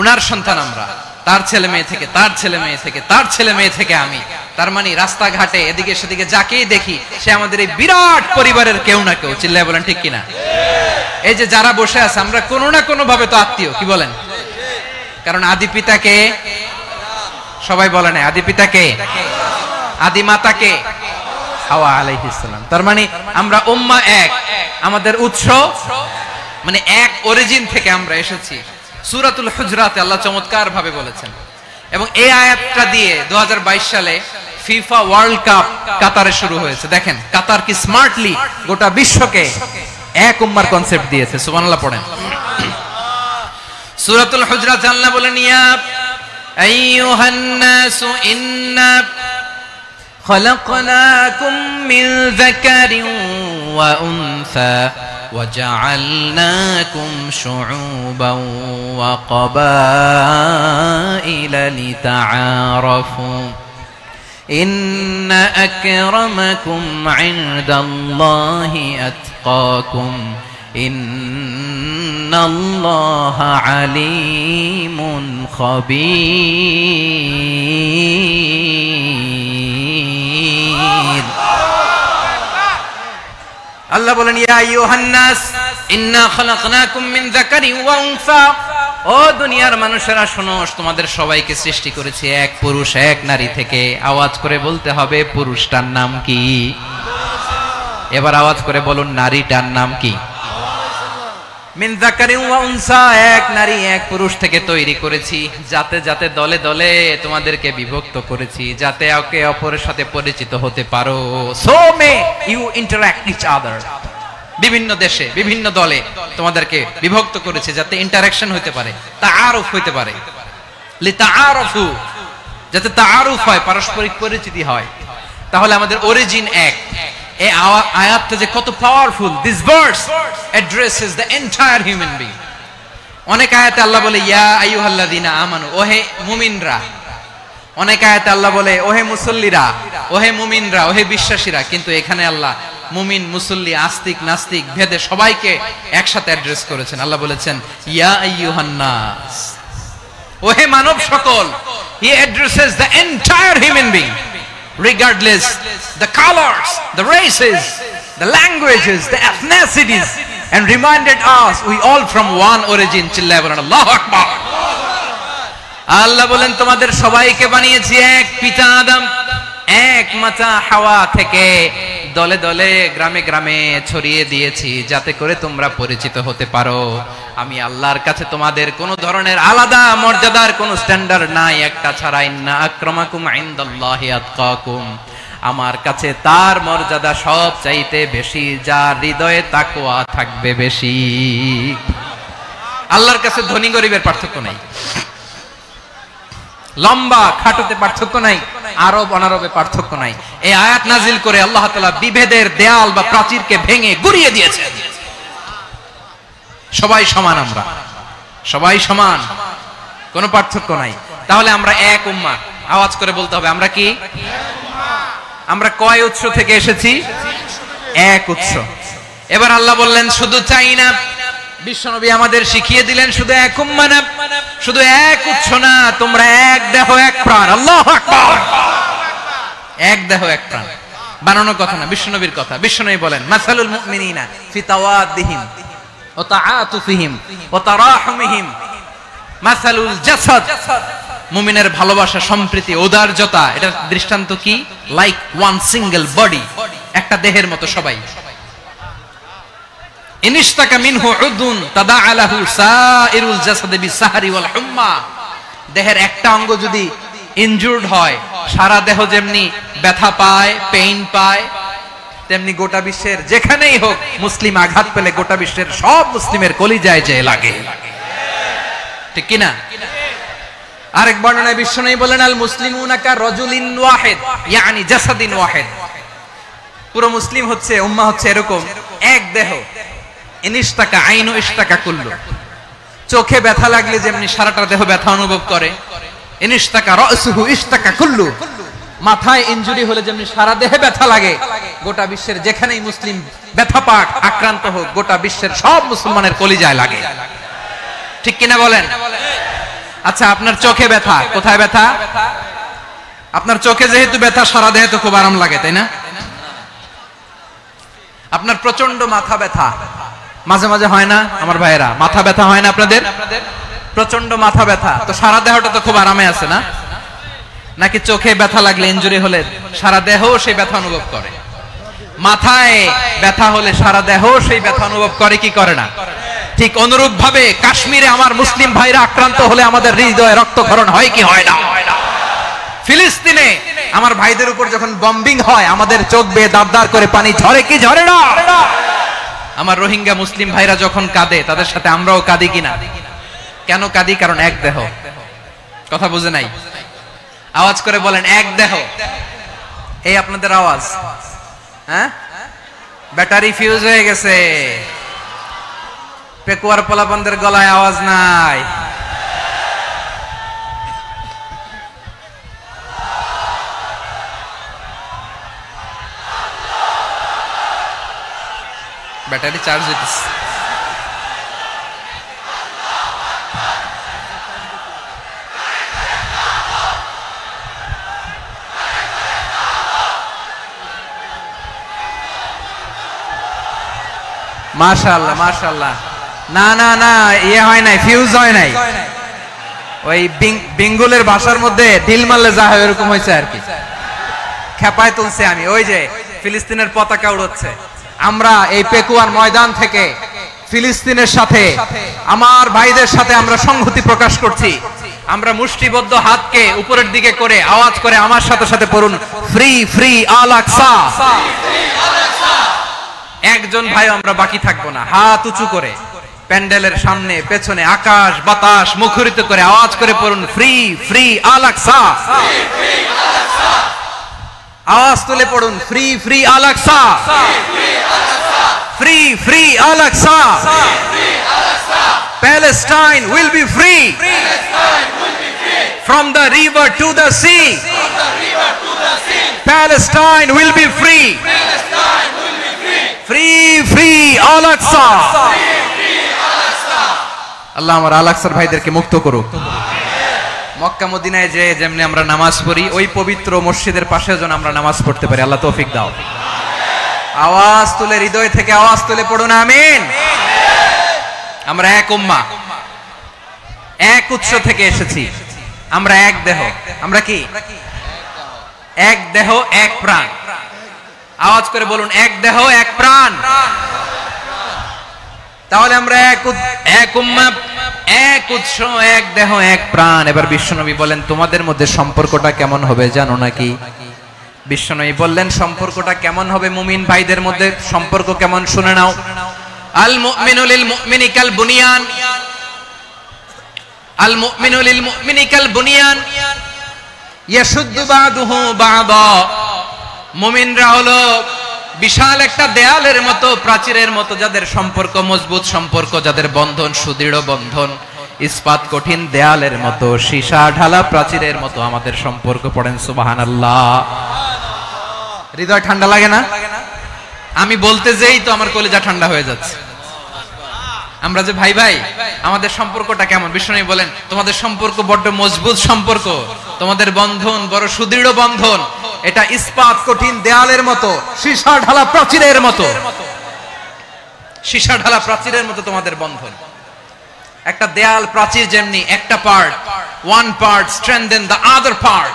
উনার সন্তান আমরা। তার ছেলে মেয়ে থেকে, তার ছেলে মেয়ে থেকে, তার ছেলে মেয়ে থেকে আমি। তার মানে রাস্তাঘাটে এদিকে সেদিকে যাকেই দেখি সে আমাদের এই বিরাট পরিবারের কেউ না কেউ। চিল্লায় বলেন ঠিক কিনা? এই যে যারা বসে আছে আমরা কোনো না কোনো ভাবে তো আত্মীয়, কি বলেন? কারণ আদি পিতাকে সবাই বলে না, আদি পিতাকে, আদি মাতাকে হাওয়া আলাইহিস সালাম। তার মানে আমরা উম্মাহ এক, আমাদের উৎস মানে এক অরিজিন থেকে আমরা এসেছি। সূরাতুল হুজরাতে আল্লাহ চমৎকার ভাবে বলেছেন। এবং এই আয়াতটা দিয়ে 2022 সালে ফিফা ওয়ার্ল্ড কাপ কাতারে শুরু হয়েছে। দেখেন কাতার কি স্মার্টলি গোটা বিশ্বকে এক উম্মার কনসেপ্ট দিয়েছে। সুবহানাল্লাহ পড়েন। সূরাতুল হুজরাত আল্লাহ বলেন ইয়া আইয়ুহান নাসু ইন্না খলাকনাকুম মিন যাকারিন ওয়া উনসা وجعلناكم شعوبا وقبائل لتعارفوا إن أكرمكم عند الله أتقاكم إن الله عليم خبير। আল্লাহ বলেন ইয়া আইয়ুহান নাস ইন্না খলাকনাকুম মিন যাকারিন ওয়া উনসা, ও দুনিয়ার মানুষেরা শোনো, তোমাদের সবাইকে সৃষ্টি করেছি এক পুরুষ এক নারী থেকে। আওয়াজ করে বলতে হবে পুরুষটার নাম কি? এবার আওয়াজ করে বলুন নারীটার নাম কি? মিন যাকারিন ওয়া উনসা, এক নারী এক পুরুষ থেকে তৈরি করেছি। যাতে যাতে দলে দলে তোমাদেরকে বিভক্ত করেছি, যাতে একে অপরের সাথে পরিচিত হতে পারো। So may you interact each other. বিভিন্ন দেশে বিভিন্ন দলে তোমাদেরকে বিভক্ত করেছে যাতে ইন্টারঅ্যাকশন হতে পারে, তাআরুফ হতে পারে। লিতাআরফু, যাতে তাআরুফ হয়, পারস্পরিক পরিচিতি হয়। তাহলে আমাদের অরিজিন এক। এই আয়াতটা যে কত powerful. This verse addresses the entire human being. অনেক আয়াতে আল্লাহ বলে ইয়া আইয়ুহাল্লাযিনা আমানু, ওহে মুমিনরা। অনেক আয়াতে আল্লাহ বলে ওহে মুসল্লিরা, ওহে মুমিনরা, ওহে বিশ্বাসীরা। কিন্তু এখানে আল্লাহ মুমিন মুসল্লি আস্তিক নাস্তিক ভেদে সবাইকে একসাথে অ্যাড্রেস করেছেন। আল্লাহ বলেছেন ইয়া আইয়ুহান নাস, ওহে মানব সকল। হি addresses the entire human being regardless the colors, the races, the languages, the ethnicities, and reminded us we all from one origin. চিল্লায় বলেন আল্লাহু আকবার। আল্লাহ বলেন তোমাদের সবাইকে বানিয়েছি এক পিতা আদম, এক মাতা হাওয়া থেকে। দলে দলে গ্রামে গ্রামে ছড়িয়ে দিয়েছি যাতে করে তোমরা পরিচিত হতে পারো আমি আল্লাহর কাছে তোমাদের কোনো ধরনের আলাদা মর্যাদার কোনো স্ট্যান্ডার্ড নাই একটা ছাড়া ইন্না আক্রামাকুম ইনদাল্লাহি আতকাকুম আমার কাছে তার মর্যাদা সব চাইতে বেশি যার হৃদয়ে তাকওয়া থাকবে বেশি আল্লাহর কাছে ধনী গরিবের পার্থক্য নাই লম্বা খাটোতে পার্থক্য নাই আরব অনারবে পার্থক্য নাই এই আয়াত নাজিল করে আল্লাহ তাআলা বিভেদের দেয়াল বা প্রাচীরকে ভেঙে গুড়িয়ে দিয়েছেন সবাই সমান আমরা সবাই সমান কোনো পার্থক্য নাই তাহলে আমরা এক উম্মাহ আওয়াজ করে বলতে হবে আমরা কি আমরা কয় উৎস থেকে এসেছি এক উৎস এবার আল্লাহ বললেন শুধু চাই না বিশ্বনবী আমাদের শিখিয়ে দিলেন শুধু এক উম্মাহ না শুধু এক উৎস না তোমরা এক দেহ এক প্রাণ আল্লাহু আকবার এক দেহ এক প্রাণ বানানো কথা না বিশ্বনবীর কথা বিশ্বনবী বলেন মাসালুল মুমিনিনা ফি তাওয়াদ্দিহিম ওয়া তাআতুফিহিম ওয়া তারাহুমিহিম মাসালুল জাসাদ মুমিনের ভালোবাসা সম্প্রীতি ঔদার্যতা এটা দৃষ্টান্ত কি লাইক ওয়ান সিঙ্গেল বডি একটা দেহের মতো সবাই ইনিশতাকা মিনহু উদুন তাদাআলাহু সাইরুল জাসাদ বিসাহরি ওয়াল হুম্মা দেহের একটা অঙ্গ যদি ইনজুরড হয় সারা দেহ যেমনি ব্যথা পায় পেইন পায় তেমনি গোটা বিশ্বের যেখানেই হোক মুসলিম আঘাত পেলে গোটা বিশ্বের সব মুসলিমের কলিজায় যে লাগে ঠিক কি না আরেক বর্ণনায় বিশ্বনবী বলেন আল মুসলিমুনা কা রাজুলিন ওয়াহিদ ইয়ানি জাসাদিন ওয়াহিদ পুরো মুসলিম হচ্ছে উম্মাহ হচ্ছে এরকম এক দেহ ইনিশতাকা আইনু ইশতাকা কুল্লু চোখে ব্যথা লাগলে যেমনি সারাটা দেহ ব্যথা অনুভব করে ইনিশতাকা রাসুহু ইশতাকা কুল্লু মাথায় ইনজুরি হলে যেমনি সারা দেহে ব্যথা লাগে গোটা বিশ্বের যেখানেই মুসলিম ব্যথা পাক আক্রান্ত হোক গোটা বিশ্বের সব মুসলমানের কলিজায় লাগে ঠিক কিনা বলেন আচ্ছা আপনার চোখে ব্যথা কোথায় ব্যথা আপনার চোখে যেহেতু ব্যথা সারা দেহে তো খুব আরাম লাগে তাই না আপনার প্রচন্ড মাথা ব্যথা মাঝে মাঝে হয় না আমার ভাইয়েরা মাথা ব্যথা হয় না আপনাদের প্রচন্ড মাথা ব্যথা তো সারা দেহটা তো খুব আরামে আছে না নাকি চোখে ব্যথা লাগলে ইনজুরি হলে সারা দেহ সেই ব্যথা অনুভব করে মাথায় ব্যথা হলে সারা দেহ সেই ব্যথা অনুভব করে কি করে না ঠিক অনুরূপ ভাবে কাশ্মীরে আমার মুসলিম ভাইরা আক্রান্ত হলে আমাদের হৃদয়ে রক্তক্ষরণ হয় কি হয় না ফিলিস্তিনে আমার ভাইদের উপর যখন বম্বিং হয় আমাদের চোখ বেয়ে দাঁড় করে পানি ঝরে কি ঝরে না আমার রোহিঙ্গা মুসলিম ভাইরা যখন কাঁদে তাদের সাথে আমরাও কাঁদি কিনা কেন কাঁদি কারণ এক দেহ কথা বুঝে নাই আওয়াজ করে বলেন এক দেহ এই আপনাদের আওয়াজ হ্যাঁ ব্যাটারি ফিউজ হয়ে গেছে পেকুয়ার পোলাপানদের গলায় আওয়াজ নাই ব্যাটারি চার্জ হইতেছে মাশাআল্লাহ মাশাআল্লাহ না না না ইয়ে হয় নাই ফিউজ হয় নাই ওই বেঙ্গলের ভাষার মধ্যে ঢিল মারলে যা হয় এরকম হয়েছে আর কি খেপায় তুলছে আমি ওই যে ফিলিস্তিনের পতাকা উড়াচ্ছে আমরা এই পেকুয়ার ময়দান থেকে ফিলিস্তিনের সাথে আমার ভাইদের সাথে আমরা সংহতি প্রকাশ করছি আমরা মুষ্টিবদ্ধ হাতকে উপরের দিকে করে আওয়াজ করে আমার সাথে সাথে পড়ুন ফ্রি ফ্রি আল আকসা একজন ভাই আমরা বাকি থাকবো না হাত উঁচু করে প্যান্ডেলের সামনে পেছনে আকাশ বাতাস মুখরিত করে আওয়াজ করে পড়ুন ফ্রি ফ্রি আল আকসা আওয়াজ তুলে পড়ুন free free Al Aqsa free free Al Aqsa Palestine will be free from the river to the sea Palestine will be free free free al aqsa আল্লাহ আমার আল আকসার ভাইদেরকে মুক্ত করুক মক্কা মদিনায় যে যেমনি আমরা নামাজ পড়ি ওই পবিত্র মসজিদের পাশে যেন আমরা নামাজ পড়তে পারি আল্লাহ তৌফিক দাও আওয়াজ তুলে হৃদয় থেকে আওয়াজ তুলে পড়ুন আমিন আমরা এক উম্মাহ এক উৎস থেকে এসেছি আমরা এক দেহ আমরা কি এক দেহ এক প্রাণ আওয়াজ করে বলুন, এক দেহ এক প্রাণ। তাহলে আমরা এক উম্মাহ, এক উৎস, এক দেহ এক প্রাণ। এবার বিশ্বনবী বলেন, তোমাদের মধ্যে সম্পর্কটা কেমন হবে জানো নাকি? বিশ্বনবী বললেন, সম্পর্কটা কেমন হবে? মুমিন ভাইদের মধ্যে সম্পর্ক কেমন শুনে নাও। আল মুমিনু লিল মুমিনি কাল বুনিয়ান, আল মুমিনু লিল মুমিনি কাল বুনিয়ান ইয়াশুদ্দু বাদুহু বাদা। মুমিনরা হলো বিশাল একটা দেয়ালের মতো, প্রাচীরের মতো, যাদের সম্পর্ক মজবুত সম্পর্ক, যাদের বন্ধন সুদৃঢ় বন্ধন, ইস্পাত কঠিন দেয়ালের মতো, সীসা ঢালা প্রাচীরের মতো আমাদের সম্পর্ক। পড়েন সুবহানাল্লাহ। হৃদয় ঠান্ডা লাগে না? আমি বলতে যেই তো আমার কলিজা ঠান্ডা হয়ে যাচ্ছে। আমরা যে ভাই ভাই, আমাদের সম্পর্কটা কেমন? বিষ্ণু বলেন, তোমাদের সম্পর্ক বড্ড মজবুত সম্পর্ক, তোমাদের বন্ধন বড় সুদৃঢ় বন্ধন, এটা ইস্পাত কঠিন দেয়ালের মতো, সীসা ঢালা প্রাচীরের মতো, সীসা ঢালা প্রাচীরের মতো তোমাদের বন্ধন। একটা দেয়াল প্রাচীর যেমনি একটা part, one part strengthen the other part,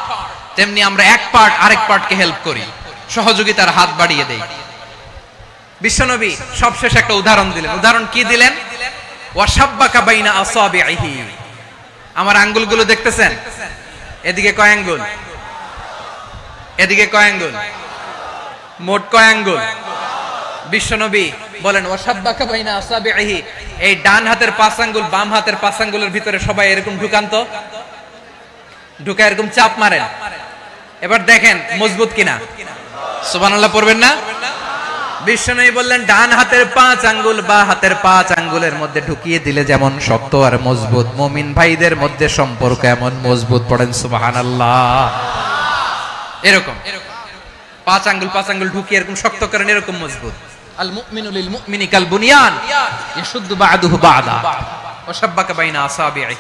তেমনি আমরা এক পার্ট আরেক পার্টকে হেল্প করি, সহযোগিতার হাত বাড়িয়ে দেই। বিশ্বনবী সবশেষ একটা উদাহরণ দিলেন। উদাহরণ কি দিলেন? ওয়াশাব্বাকা বাইনা আসাবিহি। আমার আঙ্গুলগুলো দেখতেছেন? এদিকে কয় আঙ্গুল, এদিকে কয় আঙ্গুল, মোট কয় আঙ্গুল? বিশ্বনবী বলেন, ওয়াশাব্বাকা বাইনা আসাবিহি, এই ডান হাতের 5 আঙ্গুল বাম হাতের 5 আঙ্গুলের ভিতরে সবাই এরকম ঢুকান তো, ঢুকা এরকম চাপ মারেন। এবার দেখেন মজবুত কিনা। সুবহানাল্লাহ পড়বেন না? বিশ্বনবী বললেন, ডান হাতের 5 আঙ্গুল বা হাতের 5 আঙ্গুলের মধ্যে ঢুকিয়ে দিলে যেমন শক্ত আর মজবুত, মুমিন ভাইদের মধ্যে সম্পর্ক এমন মজবুত। পড়েন সুবহানাল্লাহ। এরকম 5 আঙ্গুল ঢুকিয়ে এরকম শক্ত করেন, এরকম মজবুত। আল মুমিনু লিল মুমিনি কাল বুনিয়ান ইয়াশুদ্দু বাদুহু বাদা ওয়া শাব্বাকা বাইনা আসাবিহি।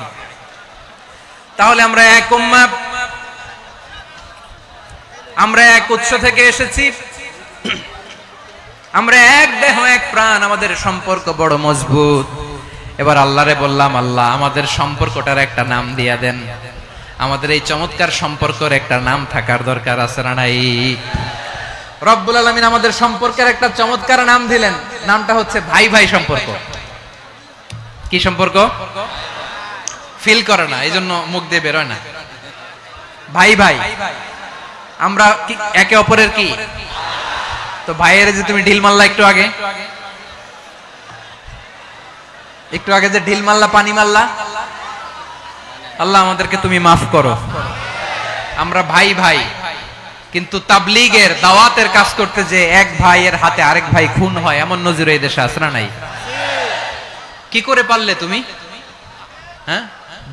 তাহলে আমরা এক উম্মাহ, আমরা এক উৎস থেকে এসেছি, আমরা এক দেহ এক প্রাণ, আমাদের সম্পর্ক বড় মজবুত। এবার আল্লাহরে বললাম, আল্লাহ আমাদের সম্পর্কটার একটা নাম দিয়া দেন। আমাদের এই চমৎকার সম্পর্কের একটা নাম থাকার দরকার আছে না নাই? রব্বুল আলামিন আমাদের সম্পর্কের একটা চমৎকার নাম দিলেন। নামটা হচ্ছে ভাই ভাই সম্পর্ক। কি সম্পর্ক? ফিল করে না, এই জন্য মুখ দিয়ে বেরোয় না। ভাই ভাই, আমরা একে অপরের কি? তো ভাইয়ের যে তুমি ঢিল মারলা একটু আগে, একটু আগে যে ঢিল মারলা, পানি মারলা, আল্লাহ আমাদেরকে তুমি মাফ করো। আমরা ভাই ভাই, কিন্তু তাবলীগের দাওয়াতের কাজ করতে যে এক ভাইয়ের হাতে আরেক ভাই খুন হয়, এমন নজির এই দেশে আছে না নাই? কি করে পারলে তুমি? হ্যাঁ,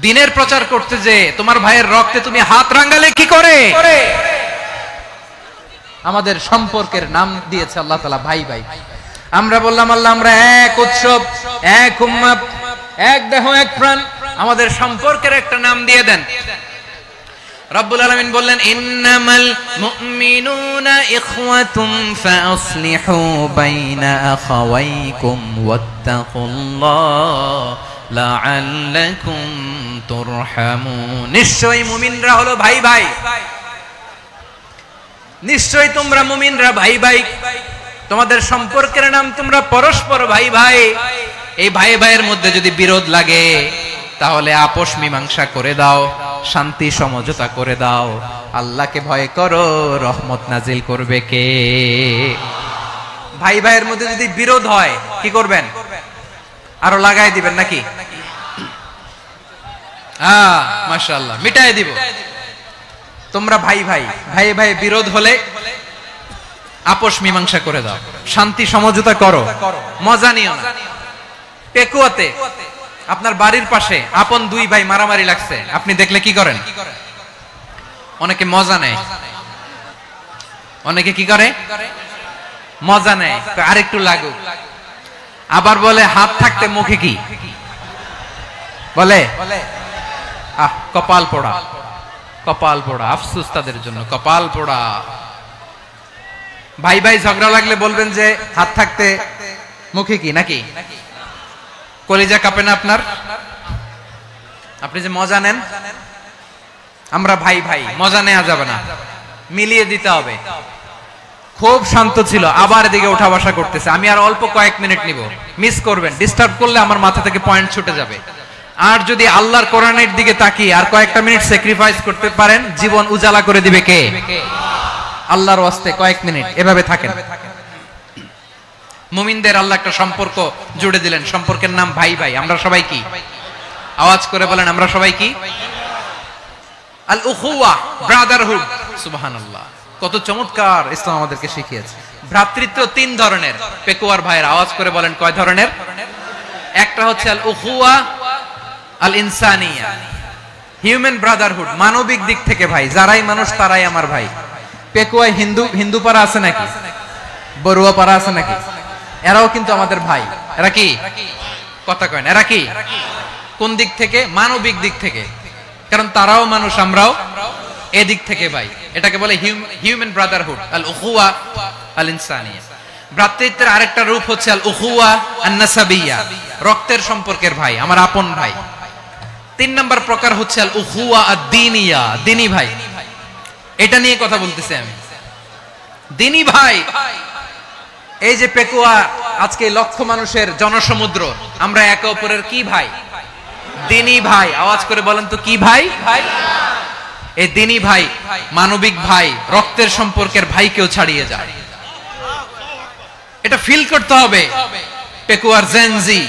দিনের প্রচার করতে যে তোমার ভাইয়ের রক্তে তুমি হাত রাঙ্গালে কি করে? আমাদের সম্পর্কের নাম দিয়েছে আল্লাহ তাআলা ভাই ভাই। আমরা বললাম, আল্লাহ আমরা এক উৎসব, এক উম্মাহ, এক দেহ এক প্রাণ, আমাদের সম্পর্কের একটা নাম দিয়ে দেন। রব্বুল আলামিন বললেন, ইন্নামাল মুমিনুনা ইখওয়াতুম ফাসলিহু বাইনা আখাওয়াইকুম ওয়াত্তাকুল্লাহ লাআল্লাকুম তুরহামুন। নিশ্চয়ই মুমিনরা হলো ভাই ভাই, নিশ্চয়ই তোমরা মুমিনরা ভাই ভাই, তোমাদের সম্পর্কের নাম তোমরা পরস্পর ভাই ভাই। এই ভাই ভাইয়ের মধ্যে যদি বিরোধ লাগে তাহলে আপোষ মীমাংসা করে দাও, শান্তি সমঝোতা করে দাও। আল্লাহকে ভয় করো, রহমত নাজিল করবে কে? ভাই ভাইয়ের মধ্যে যদি বিরোধ হয় কি করবেন? আরো লাগাই দিবেন নাকি? মাশাআল্লাহ, মিটাই দিব। তোমরা ভাই ভাই, ভাই ভাই বিরোধ হলে আপোষ মীমাংসা করে দাও, শান্তি সমঝোতা করো, মজা নিও না। পেকুয়াতে আপনার বাড়ির পাশে আপন দুই ভাই মারামারি লাগছে, আপনি দেখলে কি করেন? অনেকে মজা নেয়। অনেকে কি করে? মজা নেয়, আরেকটু লাগুক। আবার বলে হাত থাকতে মুখে কি বলে? কপাল পোড়া, কপাল পোড়া। আফসোস তাদের জন্য, কপাল পোড়া। ভাই ভাই ঝগড়া লাগলে বলবেন যে হাত থাকতে মুখে কি, নাকি? কলিজা কাঁপে না আপনার? আপনি যে মজা নেন। আমরা ভাই ভাই, মজা নেওয়া যাবে না, মিলিয়ে দিতে হবে। খুব শান্ত ছিল, আবার এদিকে ওঠা বসা করতেছে। আমি আর অল্প কয়েক মিনিট নিব, মিস করবেন, ডিস্টার্ব করলে আমার মাথা থেকে পয়েন্ট ছুটে যাবে। আর যদি আল্লাহর কোরআনের দিকে তাকিয়ে আর কয়েকটা মিনিট স্যাক্রিফাইস করতে পারেন, জীবন উজালা করে দিবে কে? আল্লাহর ওয়াস্তে কয়েক মিনিট এভাবে থাকেন। মুমিনদের আল্লাহ একটা সম্পর্ক জুড়ে দিলেন, সম্পর্কের নাম ভাই ভাই। আমরা সবাই কি? আওয়াজ করে বলেন, আমরা সবাই কি? আল উখুয়া, ব্রাদারহুড। সুবহানাল্লাহ, কত চমৎকার ইসলাম আমাদেরকে শিখিয়েছে। ভ্রাতৃত্ব তিন ধরনের। পেকুয়ার ভাইয়ের আওয়াজ করে বলেন, কয় ধরনের? একটা হচ্ছে আল উখুয়া আল ইনসানিয়া, হিউম্যান ব্রাদারহুড, মানবিক দিক থেকে ভাই, যারাই মানুষ তারাই আমার ভাই। পেকুয়ায় হিন্দু পাড়া আছে নাকি? বড়ুয়া পাড়া আছে নাকি? এরাও কিন্তু আমাদের ভাই। এরা কি? কথা কয় না, এরা কি? কোন দিক থেকে? মানবিক দিক থেকে, কারণ তারাও মানুষ, আমরাও এদিক থেকে ভাই। এটাকে বলে হিউম্যান ব্রাদারহুড, আল উখুয়া আল ইনসানিয়া। ভ্রাতৃত্বের আরেকটা রূপ হচ্ছে আল উখুয়া আন নাসাবিয়া, রক্তের সম্পর্কের ভাই, আমার আপন ভাই। তিন নাম্বার প্রকার হচ্ছে আল উখুয়া আদ দীনিয়া, দিনী ভাই। এটা নিয়ে কথা বলতেছি আমি, দিনী ভাই। এই যে পেকুয়া, আজকে লক্ষ মানুষের জনসমুদ্র, আমরা একে অপরের কি ভাই? দিনী ভাই। আওয়াজ করে বলেন তো, কি ভাই? এই দিনী ভাই, মানবিক ভাই, রক্তের সম্পর্কের ভাইকেও ছাড়িয়ে যায়। এটা ফিল করতে হবে। পেকুয়ার জেনজি,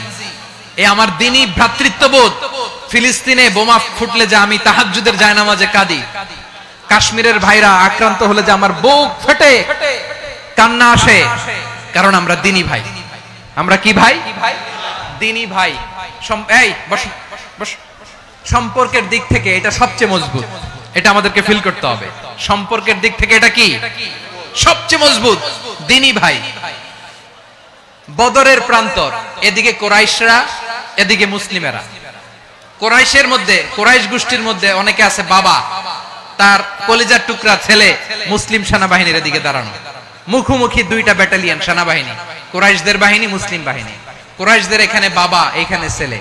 এই আমার দিনী ভ্রাতৃত্ববোধ। ফিলিস্তিনে বোমা ফুটলে যে আমি তাহাজ্জুদের জায়নামাজে কাঁদি, কাশ্মীরের ভাইরা আক্রান্ত হলে যে আমার বুক ফেটে কান্না আসে, কারণ আমরা দিনী ভাই। আমরা কি ভাই? দিনী ভাই। এই বসো বসো। সম্পর্কের দিক থেকে এটা সবচেয়ে মজবুত, এটা আমাদেরকে ফিল করতে হবে। সম্পর্কের দিক থেকে এটা কি? সবচেয়ে মজবুত, দিনী ভাই। বদরের প্রান্তর, এদিকে কোরাইশরা, এদিকে মুসলিমেরা। কোরাইশের মধ্যে, কোরাইশ গোষ্ঠীর মধ্যে অনেকে আছে বাবা, তার কলিজার টুকরা ছেলে মুসলিম সেনাবাহিনীর এদিকে দাঁড়ানো, মুখোমুখি দুইটা ব্যাটালিয়ন সেনাবাহিনী, কোরাইশদের বাহিনী, মুসলিম বাহিনী। কোরাইশদের এখানে বাবা, এখানে ছেলে।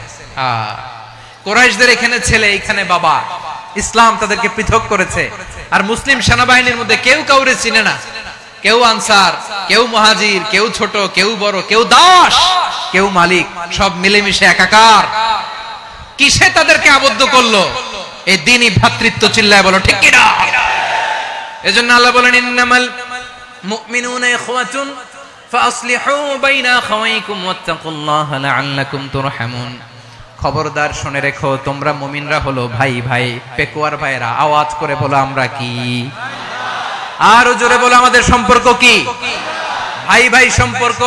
কোরাইশদের এখানে ছেলে, এখানে বাবা। ইসলাম তাদেরকে পৃথক করেছে। আর মুসলিম সেনাবাহিনীর মধ্যে কেউ কাউরে চিনে না, কেউ আনসার, কেউ মুহাজির, কেউ ছোট, কেউ বড়, কেউ দাস, কেউ মালিক, সব মিলেমিশে একাকার। কিসে তাদেরকে আবদ্ধ করলো? এই দিনই ভ্রাতৃত্ব। চিল্লায় বলো ঠিক কি না? এজন্য আল্লাহ বলেন, ইন্নামাল মুমিনুনা ইখওয়াতুন ফাসলিহু বাইনা আখাওয়াইকুম ওয়াত্তাকুল্লাহা লাআল্লাকুম তুরহামুন। খবরদার শুনে রেখো, তোমরা মুমিনরা হলো ভাই ভাই। পেকুয়ার ভাইরা আওয়াজ করে বলো, আমরা কি? আরো জোরে বলো, আমাদের সম্পর্ক কি? ভাই ভাই সম্পর্ক।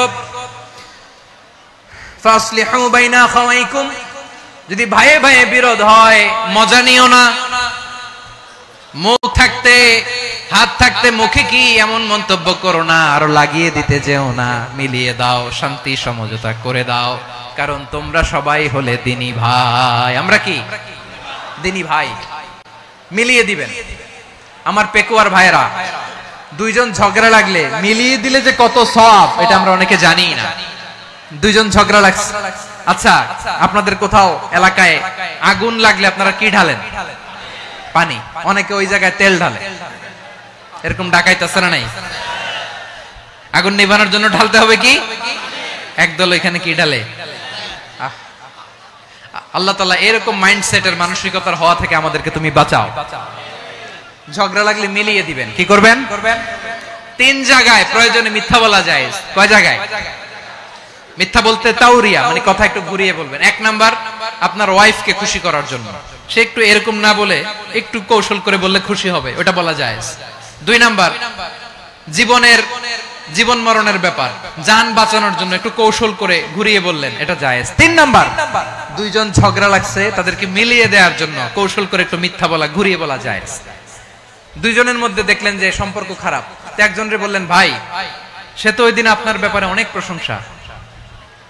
ফাসলিহু বাইনা আখাওয়াইকুম, যদি ভাইয়ে ভাইয়ে বিরোধ হয় মজা নিও না। মুখ থাকতে, হাত থাকতে মুখে কি এমন মন্তব্য করো না, আরো লাগিয়ে দিতে যেও না। মিলিয়ে দাও, শান্তি সমঝোতা করে দাও, কারণ তোমরা সবাই হলে দিনী ভাই। আমরা কি? দিনী ভাই। মিলিয়ে দিবেন। আমার পেকুয়ার ভাইরা, দুইজন ঝগড়া লাগলে মিলিয়ে দিলে যে কত সওয়াব, এটা আমরা অনেকে জানি না। দুইজন ঝগড়া লাগছে, আচ্ছা আপনাদের কোথাও এলাকায় আগুন লাগলে আপনারা কি ঢালেন? পানি। অনেকে ওই জায়গায় তেল ঢালে। এরকম ডাকাইতে আছে না নাই? আগুন নিভানোর জন্য ঢালতে হবে কি? একদল এখানে কি ঢালে? আল্লাহ তাআলা এরকম মাইন্ডসেটের, মানসিকতার হওয়া থেকে আমাদেরকে তুমি বাঁচাও। ঝগড়া লাগলে মিলিয়ে দিবেন। কি করবেন? তিন জায়গায় প্রয়োজনে মিথ্যা বলা যায়। কয় জায়গায় মিথ্যা বলতে? তাওরিয়া, মানে কথা একটু ঘুরিয়ে বলবেন। এক নাম্বার, আপনার ওয়াইফকে খুশি করার জন্য, সে একটু এরকম না বলে একটু কৌশল করে বললে খুশি হবে, ওটা বলা যায়। দুই নাম্বার, জীবন মরণের ব্যাপার, জান বাঁচানোর জন্য একটু কৌশল করে ঘুরিয়ে বললেন, এটা জায়েজ। তিন নাম্বার, দুইজন ঝগড়া লাগছে, তাদেরকে মিলিয়ে দেওয়ার জন্য কৌশল করে একটু মিথ্যা বলা, ঘুরিয়ে বলা জায়েজ। দুইজনের মধ্যে দেখলেন যে সম্পর্ক খারাপ, একজনরে বললেন, ভাই সে তো ওই দিন আপনার ব্যাপারে অনেক প্রশংসা।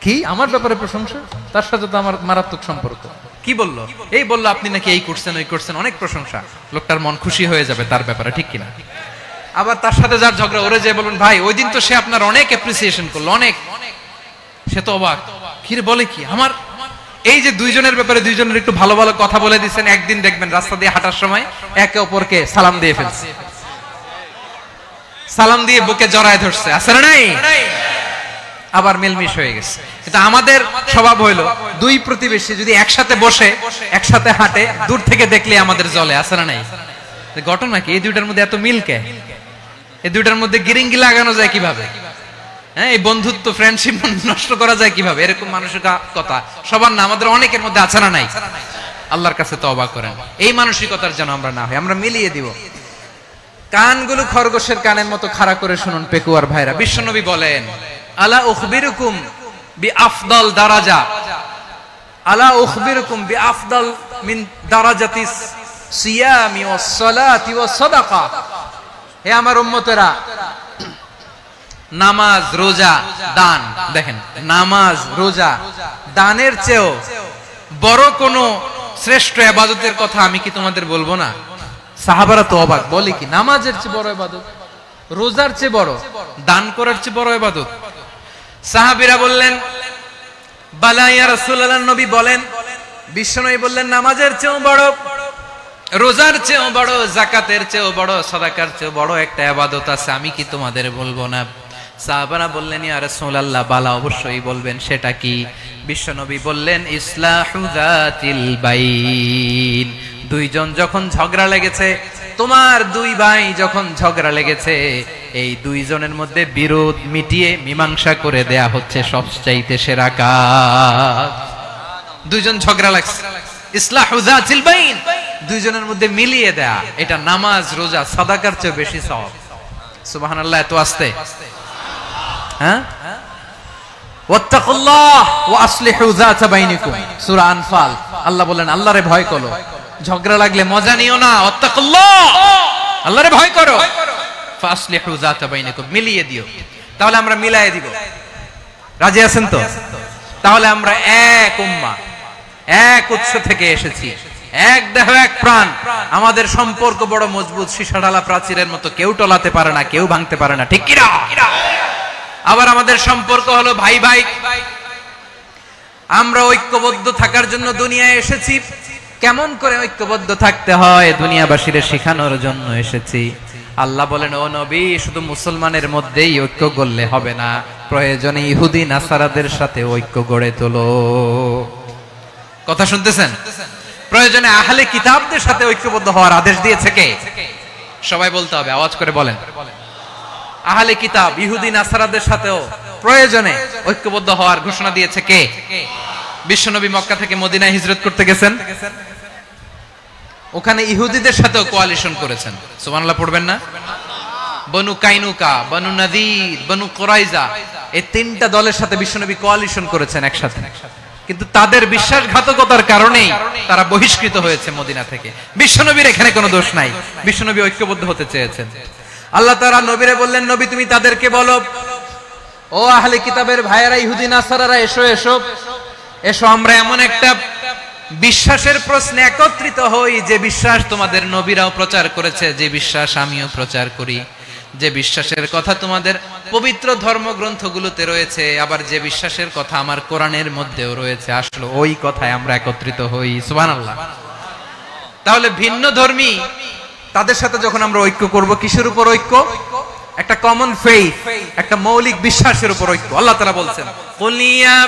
কি? আমার ব্যাপারে প্রশংসা? তার সাথে তো আমার মারাত্মক সম্পর্ক। কি বললো? এই বললো আপনি নাকি এই করছেন, ওই করছেন, অনেক প্রশংসা। লোকটার মন খুশি হয়ে যাবে তার ব্যাপারে, ঠিক কিনা? আবার তার সাথে যার ঝগড়া, ওরে যে বলুন, ভাই ওই দিন তো সে আপনার অনেক অ্যাপ্রিসিয়েশন করলো, অনেক। সে তো অবাক, কি রে বলে কি? আমার এই যে দুইজনের ব্যাপারে দুইজনের একটু ভালো ভালো কথা বলে দিচ্ছেন, একদিন দেখবেন রাস্তা দিয়ে হাঁটার সময় একে অপরকে সালাম দিয়ে ফেলছে। সালাম দিয়ে বুকে জড়ায় ধরছে, আছে না নাই? আবার মিলমিশ হয়ে গেছে। কিন্তু আমাদের স্বভাব হইলো দুই প্রতিবেশী যদি একসাথে বসে একসাথে হাঁটে, দূর থেকে দেখলে আমাদের জ্বলে, আছে না নাই? ঘটনা কি এই দুইটার মধ্যে এত মিল কে? এই দুইটার মধ্যে গিরিঙ্গি লাগানো যায় কিভাবে? হ্যাঁ, এই বন্ধুত্ব ফ্রেন্ডশিপ নষ্ট করা যায় কিভাবে? এরকম মানসিকতা সবার না, আমাদের অনেকের মধ্যে আছে না নাই? আল্লাহর কাছে তওবা করেন এই মানসিকতার যেন আমরা না হই, আমরা মিলিয়ে দিব। কানগুলো খরগোশের কানের মতো খাড়া করে শুনুন পেকুয়ার ভাইরা। বিশ্বনবী বলেন, আলা উখবিরুকুম বিআফদাল দারাজা, আলা উখবিরুকুম বিআফদাল মিন দারাজাতিস সিয়ামি ওয়াস সালাতি ওয়াস সাদাকা। হে আমার উম্মতেরা, নামাজ, রোজা, দান, দেখেন নামাজ, রোজা, দানের চেয়েও বড় কোন শ্রেষ্ঠ ইবাদতের কথা আমি কি তোমাদের বলবো না? সাহাবারা তো অবাক, বলে কি নামাজের চেয়ে বড় ইবাদত, রোজার চেয়ে বড়, দান করার চেয়ে বড় ইবাদত? সাহাবীরা বললেন, বালা ইয়া রাসূলুল্লাহ, নবী বলেন। বিশ্বনবী বললেন, নামাজের চেয়েও বড়, রোজার চেয়েও বড়, যাকাতের চেয়েও বড়, সাদাকার চেয়েও বড় একটা ইবাদত আছে, আমি কি তোমাদের বলবো না? সাহাবারা বললেন, ইয়া রাসূলুল্লাহ, বালা, অবশ্যই বলবেন, সেটা কি? বিশ্বনবী বললেন, ইসলাহু যাতিল বাইন। দুইজন যখন ঝগড়া লেগেছে, তোমার দুই ভাই যখন ঝগড়া লেগেছে, এই দুইজনের মধ্যে বিরোধ মিটিয়ে মীমাংসা করে দেয়া হচ্ছে সবচাইতে সেরা কাজ। দুইজন ঝগড়া লাগছে, ইসলাহু যাতিল বাইন, দুইজনের মধ্যে মিলিয়ে দেয়া, এটা নামাজ, রোজা, সাদাকার চেয়ে বেশি সওয়াব। সুবহানাল্লাহ, এত আস্তে, হ্যাঁ? ওয়াত্তাকুল্লাহ ওয়া আসলিহু যাতা বাইনিকুম, সূরা আনফাল। আল্লাহ বলেন, আল্লাহরে ভয় করো, ঝগড়া লাগলে মজা নিও না, ওয়াত্তাকুল্লাহ, আল্লাহরে ভয় করো, ফাসলিহু যাতা বাইনিকুম, মিলিয়ে দিও। তাহলে আমরা মিলায়ে দিব, রাজি আছেন তো? তাহলে আমরা এক উম্মাহ, এক উৎস থেকে এসেছি, এক দেহ এক প্রাণ, আমাদের সম্পর্ক বড় মজবুত, সীসাঢালা প্রাচীরের মতো, কেউ টলাতে পারে না, কেউ ভাঙতে পারে না, ঠিক কি না? আবার আমাদের সম্পর্ক হলো ভাই ভাই, আমরা ঐক্যবদ্ধ থাকার জন্য দুনিয়ায় এসেছি। কেমন করে ঐক্যবদ্ধ থাকতে হয় দুনিয়াবাসীদের শেখানোর জন্য এসেছি। আল্লাহ বলেন, ও নবী, শুধু মুসলমানের মধ্যেই ঐক্য গড়লে হবে না, প্রয়োজনে ইহুদি নাসারাদের সাথে ঐক্য গড়ে তোলো। কথা শুনতেছেন? প্রয়োজনে আহলে কিতাবদের সাথে ঐক্যবদ্ধ হওয়ার আদেশ দিয়েছে কে? সবাই বলতে হবে, আওয়াজ করে বলেন। আহলে কিতাব, ইহুদি নাসারাদের সাথেও প্রয়োজনে ঐক্যবদ্ধ হওয়ার ঘোষণা দিয়েছে কে? বিশ্বনবী মক্কা থেকে মদিনায় হিজরত করতে গেছেন, ওখানে ইহুদিদের সাথেও কোয়ালিশন করেছেন। সুবহানাল্লাহ পড়বেন না? বনু কাইনুকা, বনু নাদির, বনু কুরাইজা, এই তিনটা দলের সাথে বিশ্বনবী কোয়ালিশন করেছেন একসাথে। কিন্তু তাদের বিশ্বাসঘাতকতার কারণেই তারা বহিষ্কৃত হয়েছে মদিনা থেকে। বিশ্বনবীর এখানে কোনো দোষ নাই, বিশ্বনবী ঐক্যবদ্ধ হতে চেয়েছেন। আল্লাহ তাআলা নবীরে বললেন, নবী তুমি তাদেরকে বলো, ও আহলে কিতাবের ভাইয়েরা, ইহুদি নাসারারা, এসো এসো এসো, আমরা এমন একটা বিশ্বাসের প্রশ্নে একত্রিত হই, যে বিশ্বাস তোমাদের নবীরাও প্রচার করেছে, যে বিশ্বাস আমিও প্রচার করি, যে বিশ্বাসের কথা তোমাদের পবিত্র ধর্মগ্রন্থগুলোতে রয়েছে, আবার যে বিশ্বাসের কথা আমার কোরআনের মধ্যেও রয়েছে, আসলে ওই কথায় আমরা একত্রিত হই। সুবহানাল্লাহ। তাহলে ভিন্ন ধর্মী তাদের সাথে যখন আমরা ঐক্য করব, কিসের উপর ঐক্য? একটা কমন ফেইথ, একটা মৌলিক বিশ্বাসের উপর ঐক্য। আল্লাহ তাআলা বলছেন, কুল ইয়া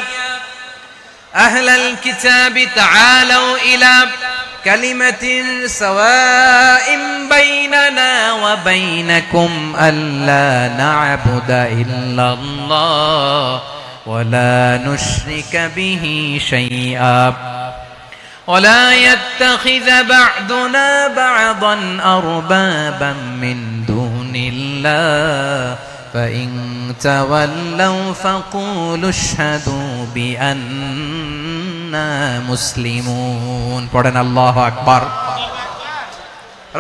আহলাল কিতাবি তাআলাউ ইলা কালিমাতিন সাওয়াইন বাইনানা ওয়া বাইনাকুম আল্লা না'বুদা ইল্লাল্লাহ ওয়া লা নুশরিকা বিহি শাইআ ولا يتخذ بعضنا بعضا أربابا من دون الله فإن تولوا فقولوا اشهدوا بأننا مسلمون। পড়েন আল্লাহু আকবার।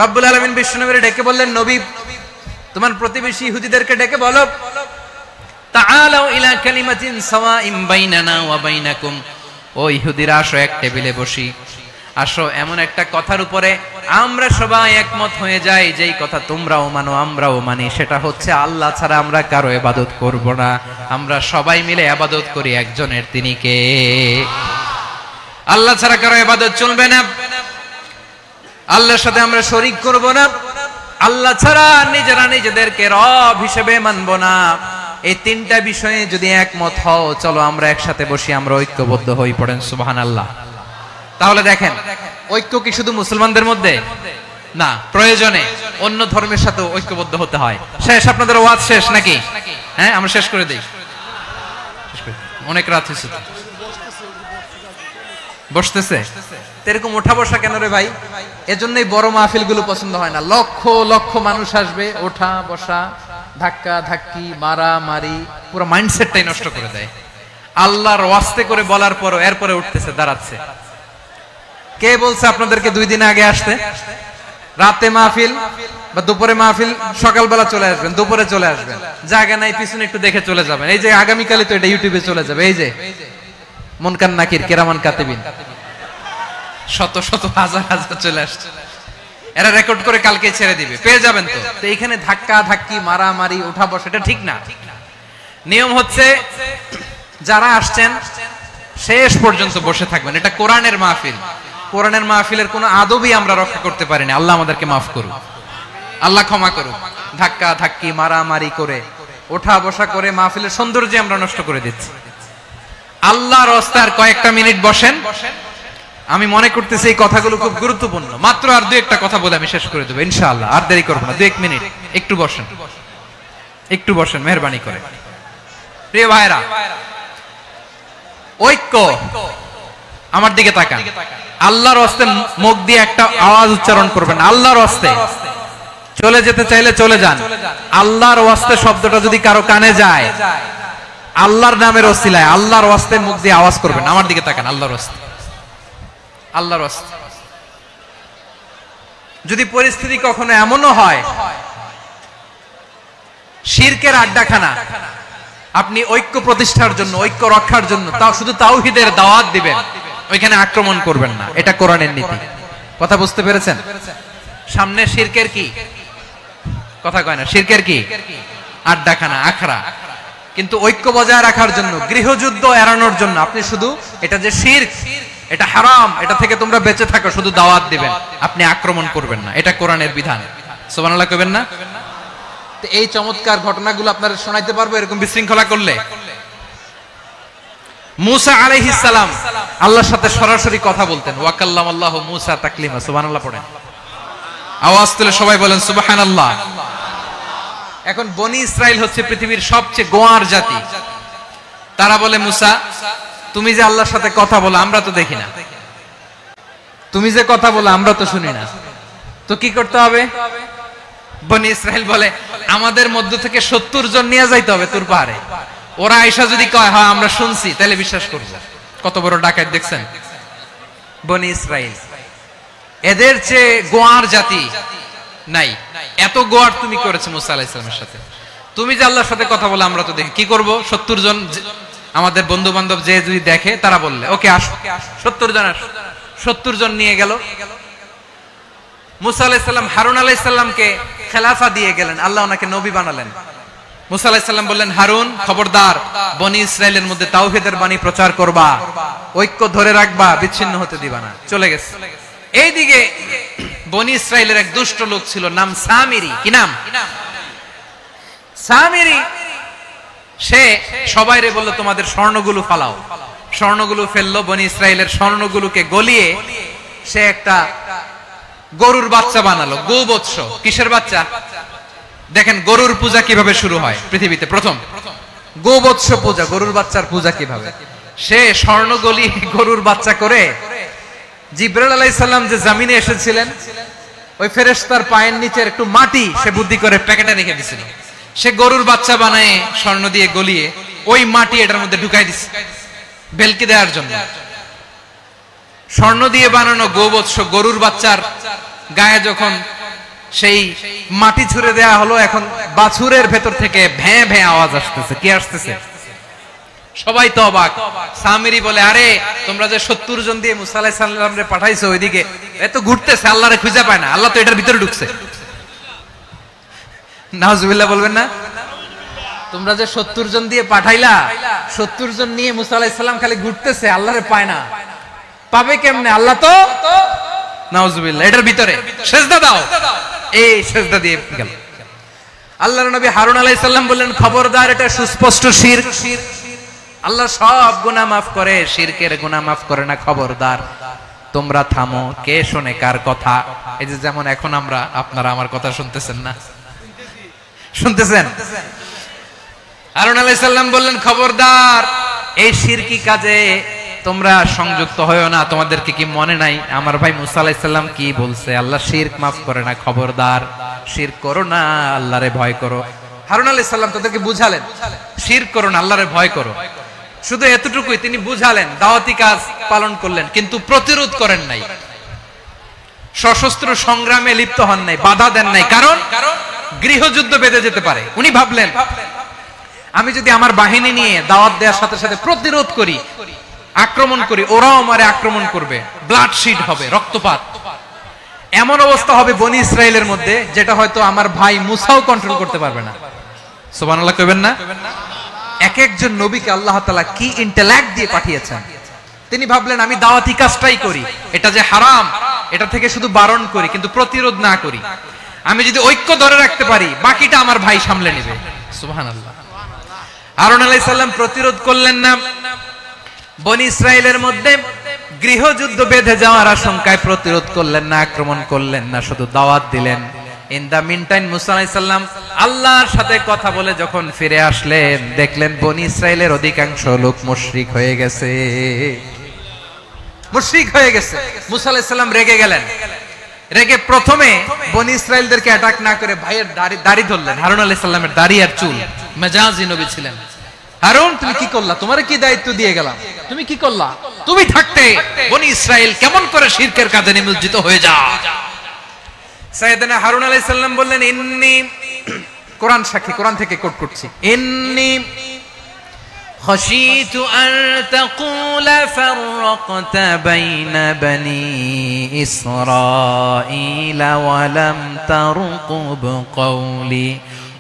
রব্বুল আলামিন বিশ্বনবীকে ডেকে বললেন, নবী তোমার প্রতিবেশী ইহুদিদেরকে ডেকে বলো, তাআলাউ ইলা কালিমাতিন সাওয়াইন বাইনানা ওয়া বাইনাকুম, ও ইহুদিরা, আসো এক টেবিলে বসি, আসো এমন একটা কথার উপরে আমরা সবাই একমত হয়ে যাই, যেই কথা তোমরাও মানো আমরাও মানি, সেটা হচ্ছে আল্লাহ ছাড়া আমরা কারো ইবাদত করব না, আমরা সবাই মিলে ইবাদত করি একজনের, তিনি কে? আল্লাহ ছাড়া কারো ইবাদত চলবে না, আল্লাহর সাথে আমরা শরীক করব না, আল্লাহ ছাড়া নিজেরা নিজেদেরকে রব হিসেবে মানব না। এই তিনটা বিষয়ে যদি একমত হও, চলো আমরা একসাথে বসি, আমরা ঐক্যবদ্ধ হই। পড়েন সুবহানাল্লাহ। তাহলে দেখেন, ঐক্য কি শুধু মুসলমানদের মধ্যে না, প্রয়োজনে অন্য ধর্মের সাথে ঐক্যবদ্ধ হতে হয়। শেষ, আপনাদের ওয়াজ শেষ নাকি? হ্যাঁ, আমরা শেষ করে দেই, অনেক রাত হয়েছে। বসতেছে এরকম ওঠা বসা কেন রে ভাই? এজন্যই বড় মাহফিল গুলো পছন্দ হয় না। লক্ষ লক্ষ মানুষ আসবে, ওঠা বসা, ধাক্কা ধাক্কি, মারা মারি, পুরো মাইন্ডসেটটাই নষ্ট করে দেয়। আল্লাহর ওয়াস্তে করে বলার পরও এরপরে উঠতেছে, দাঁড়াচ্ছে। কে বলছে আপনাদেরকে 2 দিন আগে আসতে? রাতে মাহফিল বা দুপুরে মাহফিল, সকালবেলা চলে আসবেন, দুপুরে চলে আসবেন, জায়গা নাই পিছনে একটু দেখে চলে যাবেন। এই যে আগামীকালই তো এটা ইউটিউবে চলে যাবে। এই যে মুনকার নাকির কিরামান কাতিবিন, শত শত হাজার হাজার চলে আসছে, এরা রেকর্ড করে কালকে ছেড়ে দিবে, পেয়ে যাবেন। তো এইখানে ধাক্কা ধাক্কি, মারামারি, ওঠা বসা, এটা ঠিক না। নিয়ম হচ্ছে যারা আসছেন শেষ পর্যন্ত বসে থাকবেন। এটা কোরআনের মাহফিল। কোরআনের মাহফিলের কোনো আদবই আমরা রক্ষা করতে পারিনি। আল্লাহ আমাদেরকে মাফ করুক, আল্লাহ ক্ষমা করুক। ধাক্কা ধাক্কি, মারামারি করে, ওঠা বসা করে মাহফিলের সৌন্দর্য আমরা নষ্ট করে দিচ্ছি। আল্লাহর রাস্তায় আর কয়েকটা মিনিট বসেন। আমি মনে করতেছি এই কথাগুলো খুব গুরুত্বপূর্ণ। মাত্র আর 2-1টা কথা বলে আমি শেষ করে দেবো ইনশাআল্লাহ। আর দেরি করবো না, 2-1 মিনিট একটু বসেন, একটু বসেন মেহেরবানি করে। প্রিয় ভাইরা, ঐক্য, আমার দিকে তাকান। আল্লাহর রাস্তে মুখ দিয়ে একটা আওয়াজ উচ্চারণ করবেন, আল্লাহর রাস্তে। চলে যেতে চাইলে চলে যান। আল্লাহর ওয়াস্তে শব্দটা যদি কারো কানে যায়, আল্লাহর নামের ওসিলায় আল্লাহর ওয়াস্তে মুখ দিয়ে আওয়াজ করবেন। আমার দিকে তাকান, আল্লাহর ওয়াস্তে, আল্লাহর ওয়াস্তে। যদি পরিস্থিতি কখনো এমনও হয় শিরকের আড্ডাখানা, আপনি ঐক্য প্রতিষ্ঠার জন্য, ঐক্য রক্ষার জন্য তাও শুধু তাওহীদের দাওয়াত দিবেন, ওইখানে আক্রমণ করবেন না। এটা কোরআনের নীতি। কথা বুঝতে পেরেছেন? সামনে শিরকের কি কথা কয় না, শিরকের কি আড্ডাখানা, আখড়া। কিন্তু ঐক্য বজায় রাখার জন্য, গৃহযুদ্ধ এড়ানোর জন্য আপনি শুধু এটা যে শিরক, এটা হারাম, এটা থেকে তোমরা বেঁচে থাকো, শুধু দাওয়াত দিবেন, আপনি আক্রমণ করবেন না। এটা কোরআনের বিধান। সুবহানাল্লাহ কইবেন না? তো এই চমৎকার ঘটনাগুলো আপনারা শোনাইতে পারবো এরকম বিশৃঙ্খলা করলে। মুসা আলাইহিস সালাম আল্লাহর সাথে সরাসরি কথা বলতেন। ওয়া কাল্লামাল্লাহু মুসা তাকলিমা। সুবহানাল্লাহ পড়েন, আওয়াজ তুলে সবাই বলেন সুবহানাল্লাহ। এখন বনি ইসরাইল হচ্ছে পৃথিবীর সবচেয়ে গোয়ার জাতি। তারা বলে, মুসা তুমি যে আল্লাহর সাথে কথা বলো আমরা তো দেখি না, তুমি যে কথা বলো আমরা তো শুনি না, তো কি করতে হবে? বনি ইসরাইল বলে, আমাদের মধ্য থেকে 70 জন নিয়ে যাইতে হবে তুর পাহাড়ে। ওরা আয়েশা যদি কয় হ্যাঁ আমরা শুনছি, তাহলে বিশ্বাস করব। কত বড় ডাকাত দেখছেন বনি ইসরাইল। এদের চেয়ে গোয়ার জাতি নাই। এত গোয়ার তুমি করেছো মুসা আলাইহিস সালামের সাথে। তুমি যে আল্লাহর সাথে কথা বলে আমরা তো দেখি, কি করব? 70 জন আমাদের বন্ধু বান্ধব যে যদি দেখে, তারা বললে ওকে আসো, 70 জন আসো। 70 জন নিয়ে গেল। মুসা আলাইহিস সালাম হারুন আলাইহিস সালামকে খেলাফা দিয়ে গেলেন, আল্লাহ ওনাকে নবী বানালেন। মুসা আলাইহিস সালাম বললেন, হারুন খবরদার, বনি ইসরাইলের মধ্যে তাওহীদের বাণী প্রচার করবা, ঐক্য ধরে রাখবা, বিচ্ছিন্ন হতে দিবা না। চলে গেছে। এইদিকে বনি ইসরাইলের এক দুষ্ট লোক ছিল, নাম সামিরি। কি নাম? সামিরি। সে সবাইরে বলল তোমাদের স্বর্ণগুলো ফালাও। স্বর্ণগুলো ফেললো। বনি ইসরাইলের স্বর্ণগুলোকে গলিয়ে সে একটা গরুর বাচ্চা বানালো। গোবৎস। কিসের বাচ্চা? দেখেন গরুর পূজা কিভাবে শুরু হয় পৃথিবীতে প্রথম। গোবৎস পূজা, গরুর বাচ্চার পূজা কিভাবে। সে স্বর্ণ গলি গরুর বাচ্চা করে জিবরাইল আলাইহিস সালাম যে জমিনে এসেছিলেন, ওই ফেরেশতার পায়ের নিচের একটু মাটি সে বুদ্ধি করে প্যাকেটে রেখে দিয়েছিল। সে গরুর বাচ্চা বানায় স্বর্ণ দিয়ে গলিয়ে ওই মাটি এটার মধ্যে ঢুকাই দিছে ভেলকি দেওয়ার জন্য। স্বর্ণ দিয়ে বানানো গোবৎস গরুর বাচ্চার গায়ে যখন সেই মাটি ছুঁড়ে দেয়া হলো, এখন বাছুরের ভেতর থেকে ভ্যাঁ ভ্যাঁ আওয়াজ আসতেছে। কি আসতেছে? সবাই তো অবাক। সামিরি বলে, আরে তোমরা যে 70 জন দিয়ে মুসা আলাইহিস সালামরে পাঠাইছো, ওইদিকে এত ঘুরতেছে, আল্লাহরে খুঁজে পায় না, আল্লাহ তো এটার ভিতরে ঢুকছে। নাউজুবিল্লাহ বলবেন না? তোমরা যে 70 জন দিয়ে পাঠাইলা, 70 জন নিয়ে মুসা আলাইহিস সালাম খালি ঘুরতেছে, আল্লাহরে পায় না। পাবে কেমনে? আল্লাহ তো নাউজুবিল্লাহ এটার ভিতরে। সিজদা দাও। এই সেজদা দিয়ে গেল। আল্লাহর নবী হারুন আলাইহিস সালাম বললেন, খবরদার, এটা সুস্পষ্ট শিরক। আল্লাহ সব গুনাহ maaf করে, শিরকের গুনাহ maaf করে না, খবরদার তোমরা থামো। কে শোনে কার কথা? এই যে যেমন এখন আপনারা আমার কথা শুনতেছেন না? শুনতেছেন? হারুন আলাইহিস সালাম বললেন, খবরদার, এই শিরকি কাজে তোমরা সংযুক্ত হয়ো না। তোমাদেরকে কি মনে নাই আমার ভাই মুসা আলাইহিস সালাম কি বলছে? আল্লাহ শিরক maaf করে না, খবরদার শিরক করো না, আল্লাহরে ভয় করো। হারুন আলাইহিস সালাম তাদেরকে বুঝালেন, শিরক করো না, আল্লাহরে ভয় করো। শুধু এতটুকুই তিনি বুঝালেন, দাওয়াতি কাজ পালন করলেন, কিন্তু প্রতিরোধ করেন নাই, সশস্ত্র সংগ্রামে লিপ্ত হন নাই, বাধা দেন নাই। কারণ গৃহযুদ্ধ বেঁধে যেতে পারে। উনি ভাবলেন, আমি যদি আমার বাহিনী নিয়ে দাওয়াত দেওয়ার সাথে সাথে প্রতিরোধ করি, আক্রমণ করি, ওরাও আমারে আক্রমণ করবে, ব্লাডশিড হবে, রক্তপাত। এমন অবস্থা হবে বনি ইসরাইলের মধ্যে যেটা হয়তো আমার ভাই মুসাও কন্ট্রোল করতে পারবে না। সুবহানাল্লাহ কইবেন না? এক একজন নবীকে আল্লাহ তাআলা কি ইন্টেলেক্ট দিয়ে পাঠিয়েছেন। তিনি ভাবলেন, আমি দাওয়াতি কাজটাই করি, এটা যে হারাম এটা থেকে শুধু বারণ করি, কিন্তু প্রতিরোধ না করি। আমি যদি ঐক্য ধরে রাখতে পারি, বাকিটা আমার ভাই সামলে নেবে। সুবহানাল্লাহ। হারুন আলাইহিস সালাম প্রতিরোধ করলেন না। বনি ইসরাইলের মধ্যে গৃহযুদ্ধ বেঁধে যাওয়ার আশঙ্কায় প্রতিরোধ করলেন না, আক্রমণ করলেন না, শুধু দাওয়াত দিলেন। ইন দা মিন টাইম মুসা আলাইহিস সালাম আল্লাহর সাথে কথা বলে যখন ফিরে আসলেন, দেখলেন বনি ইসরাইলের অধিকাংশ লোক মুশরিক হয়ে গেছে। মুশরিক হয়ে গেছে। মুসা আলাইহিস সালাম রেগে গেলেন। রেগে প্রথমে বনি ইসরাইলদেরকে অ্যাটাক না করে ভাইয়ের দাড়ি ধরলেন। হারুন আলাইহিস সালামের দাড়ি আর চুল। মেজাজি নবী ছিলেন। হারুন, তুমি কি করলা? তোমারে কি দায়িত্ব দিয়ে গেলাম? তুমি কি করলা? তুমি থাকতে বনি ইসরাইল কেমন করে শিরকের কাজে নিমজ্জিত হয়ে যায়? সাইয়েদনা হারুন আলাইহিস সালাম বললেন, ইন্নী, কোরআন সাক্ষী, কোরআন থেকে কোট করছি, ইন্নী খাশিতু আন তাকুলা ফাররাকতা বাইনা বনি ইসরাঈলা ওয়া লাম তারকুব কওলি।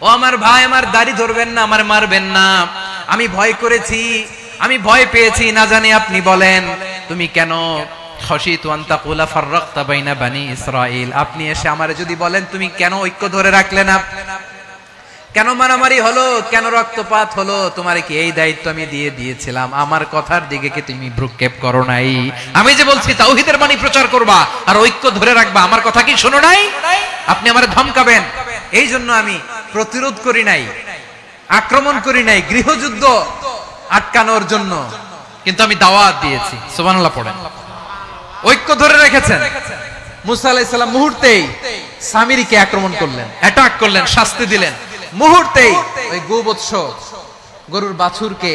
ও আমার ভাই, আমার দাড়ি ধরবেন না, আমার মারবেন না। আমি ভয় করেছি, আমি ভয় পেয়েছি, না জানি আপনি বলেন তুমি কেন খাশিতু আন তাকুলা ফাররাকতা বাইনা বনি ইসরাঈল, আপনি এসে আমারে যদি বলেন তুমি কেন ঐক্য ধরে রাখলে না, কেন মারামারি হলো, কেন রক্তপাত হলো, তোমারে কি এই দায়িত্ব আমি দিয়ে দিয়েছিলাম? আমার কথার দিকে কি তুমি ভ্রুক্ষেপ করো নাই? আমি যে বলছি তাওহীদের বাণী প্রচার করবা আর ঐক্য ধরে রাখবা, আমার কথা কি শোনো নাই? আপনি আমারে ধমকাবেন, এই জন্য আমি প্রতিরোধ করি নাই, আক্রমণ করি নাই, গৃহযুদ্ধ আটকানোর জন্য, কিন্তু আমি দাওয়াত দিয়েছি। সুবহানাল্লাহ পড়েন। ঐক্য ধরে রেখেছেন। মুসা আলাইহিস সালাম মুহূর্তেই সামিরীকে আক্রমণ করলেন, অ্যাটাক করলেন, শাস্তি দিলেন। মুহূর্তেই ওই গোবৎস গরুর বাছুরকে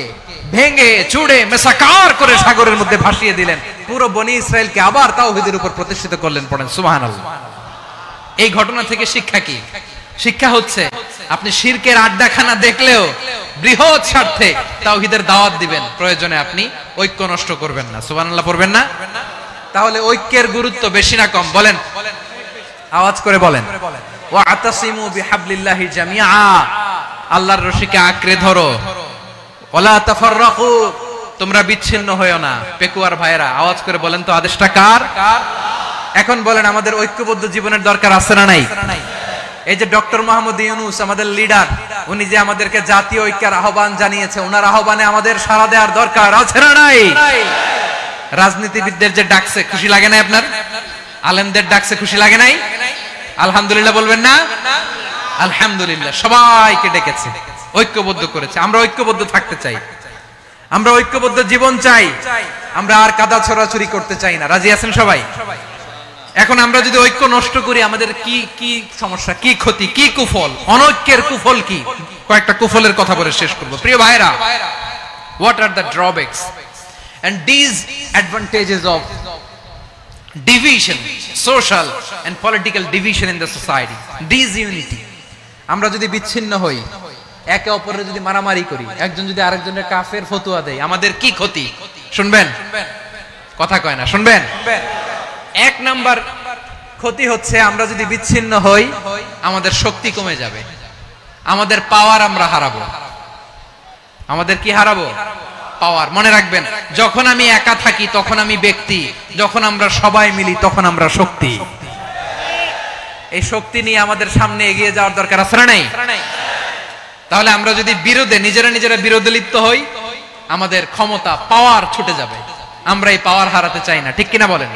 ভেঙে চুড়ে মেসাকার করে সাগরের মধ্যে ভাসিয়ে দিলেন। পুরো বনি ইসরাইলকে আবার তাওহীদের উপর প্রতিষ্ঠিত করলেন। পড়েন সুবহানাল্লাহ। এই ঘটনা থেকে শিক্ষা কি? শিক্ষা হচ্ছে, আপনি শিরকের আড্ডাখানা দেখলেও বৃহৎ স্বার্থে তাওহীদের দাওয়াত দিবেন, প্রয়োজনে আপনি ঐক্য নষ্ট করবেন না। সুবহানাল্লাহ পড়বেন না? তাহলে ঐক্যের গুরুত্ব বেশি না কম? বলেন, আওয়াজ করে বলেন। ওয়া আতাসিমু বিহাবলিল্লাহি জামিআ, আল্লাহর রশিকে আঁকড়ে ধরো। ওয়ালা তাফাররাকু, তোমরা বিচ্ছিন্ন হয়ো না। পেকুয়ার ভাইরা আওয়াজ করে বলেন তো, আদেশটা কার? এখন বলেন, আমাদের ঐক্যবদ্ধ জীবনের দরকার আছে না নাই? এই যে ডক্টর মোহাম্মদ ইউনূস আমাদের লিডার, উনি যে আমাদেরকে জাতীয় ঐক্যের আহ্বান জানিয়েছে, ওনার আহ্বানে আমাদের সাড়া দেওয়ার দরকার আছে না নাই? রাজনীতিবিদদের যে ডাকছে, খুশি লাগে না আপনার? আলেমদের ডাকছে, খুশি লাগে নাই? আলহামদুলিল্লাহ বলবেন না? আলহামদুলিল্লাহ। সবাইকে ডেকেছে, ঐক্যবদ্ধ করেছে। আমরা ঐক্যবদ্ধ থাকতে চাই, আমরা ঐক্যবদ্ধ জীবন চাই, আমরা আর কাদা ছড়াছড়ি করতে চাই না। রাজি আছেন সবাই? এখন আমরা যদি ঐক্য নষ্ট করি, আমাদের কি কি সমস্যা, কি ক্ষতি, কি কুফল? অনৈক্যের কুফল কি? কয়েকটা কুফলের কথা বলে শেষ করব। প্রিয় ভাইরা, what are the drawbacks and disadvantages of division, social and political division in the society? Disunity. আমরা যদি বিচ্ছিন্ন হই, একে অপরের যদি মারামারি করি, একজন যদি আরেকজনের কাফের ফতোয়া দেয়, আমাদের কি ক্ষতি? শুনবেন? কথা কয় না, শুনবেন? এক নাম্বার ক্ষতি হচ্ছে, আমরা যদি বিচ্ছিন্ন হই, আমাদের শক্তি কমে যাবে, আমাদের পাওয়ার আমরা হারাবো। আমাদের কি হারাবো? পাওয়ার। মনে রাখবেন, যখন আমি একা থাকি তখন আমি ব্যক্তি, যখন আমরা সবাই মিলি তখন আমরা শক্তি। এই শক্তি নিয়ে আমাদের সামনে এগিয়ে যাওয়ার দরকার আছে না নাই? তাহলে আমরা যদি নিজেরা বিরোধে লিপ্ত হই, আমাদের ক্ষমতা, পাওয়ার ছুটে যাবে। আমরা এই পাওয়ার হারাতে চাই না, ঠিক কিনা বলেন?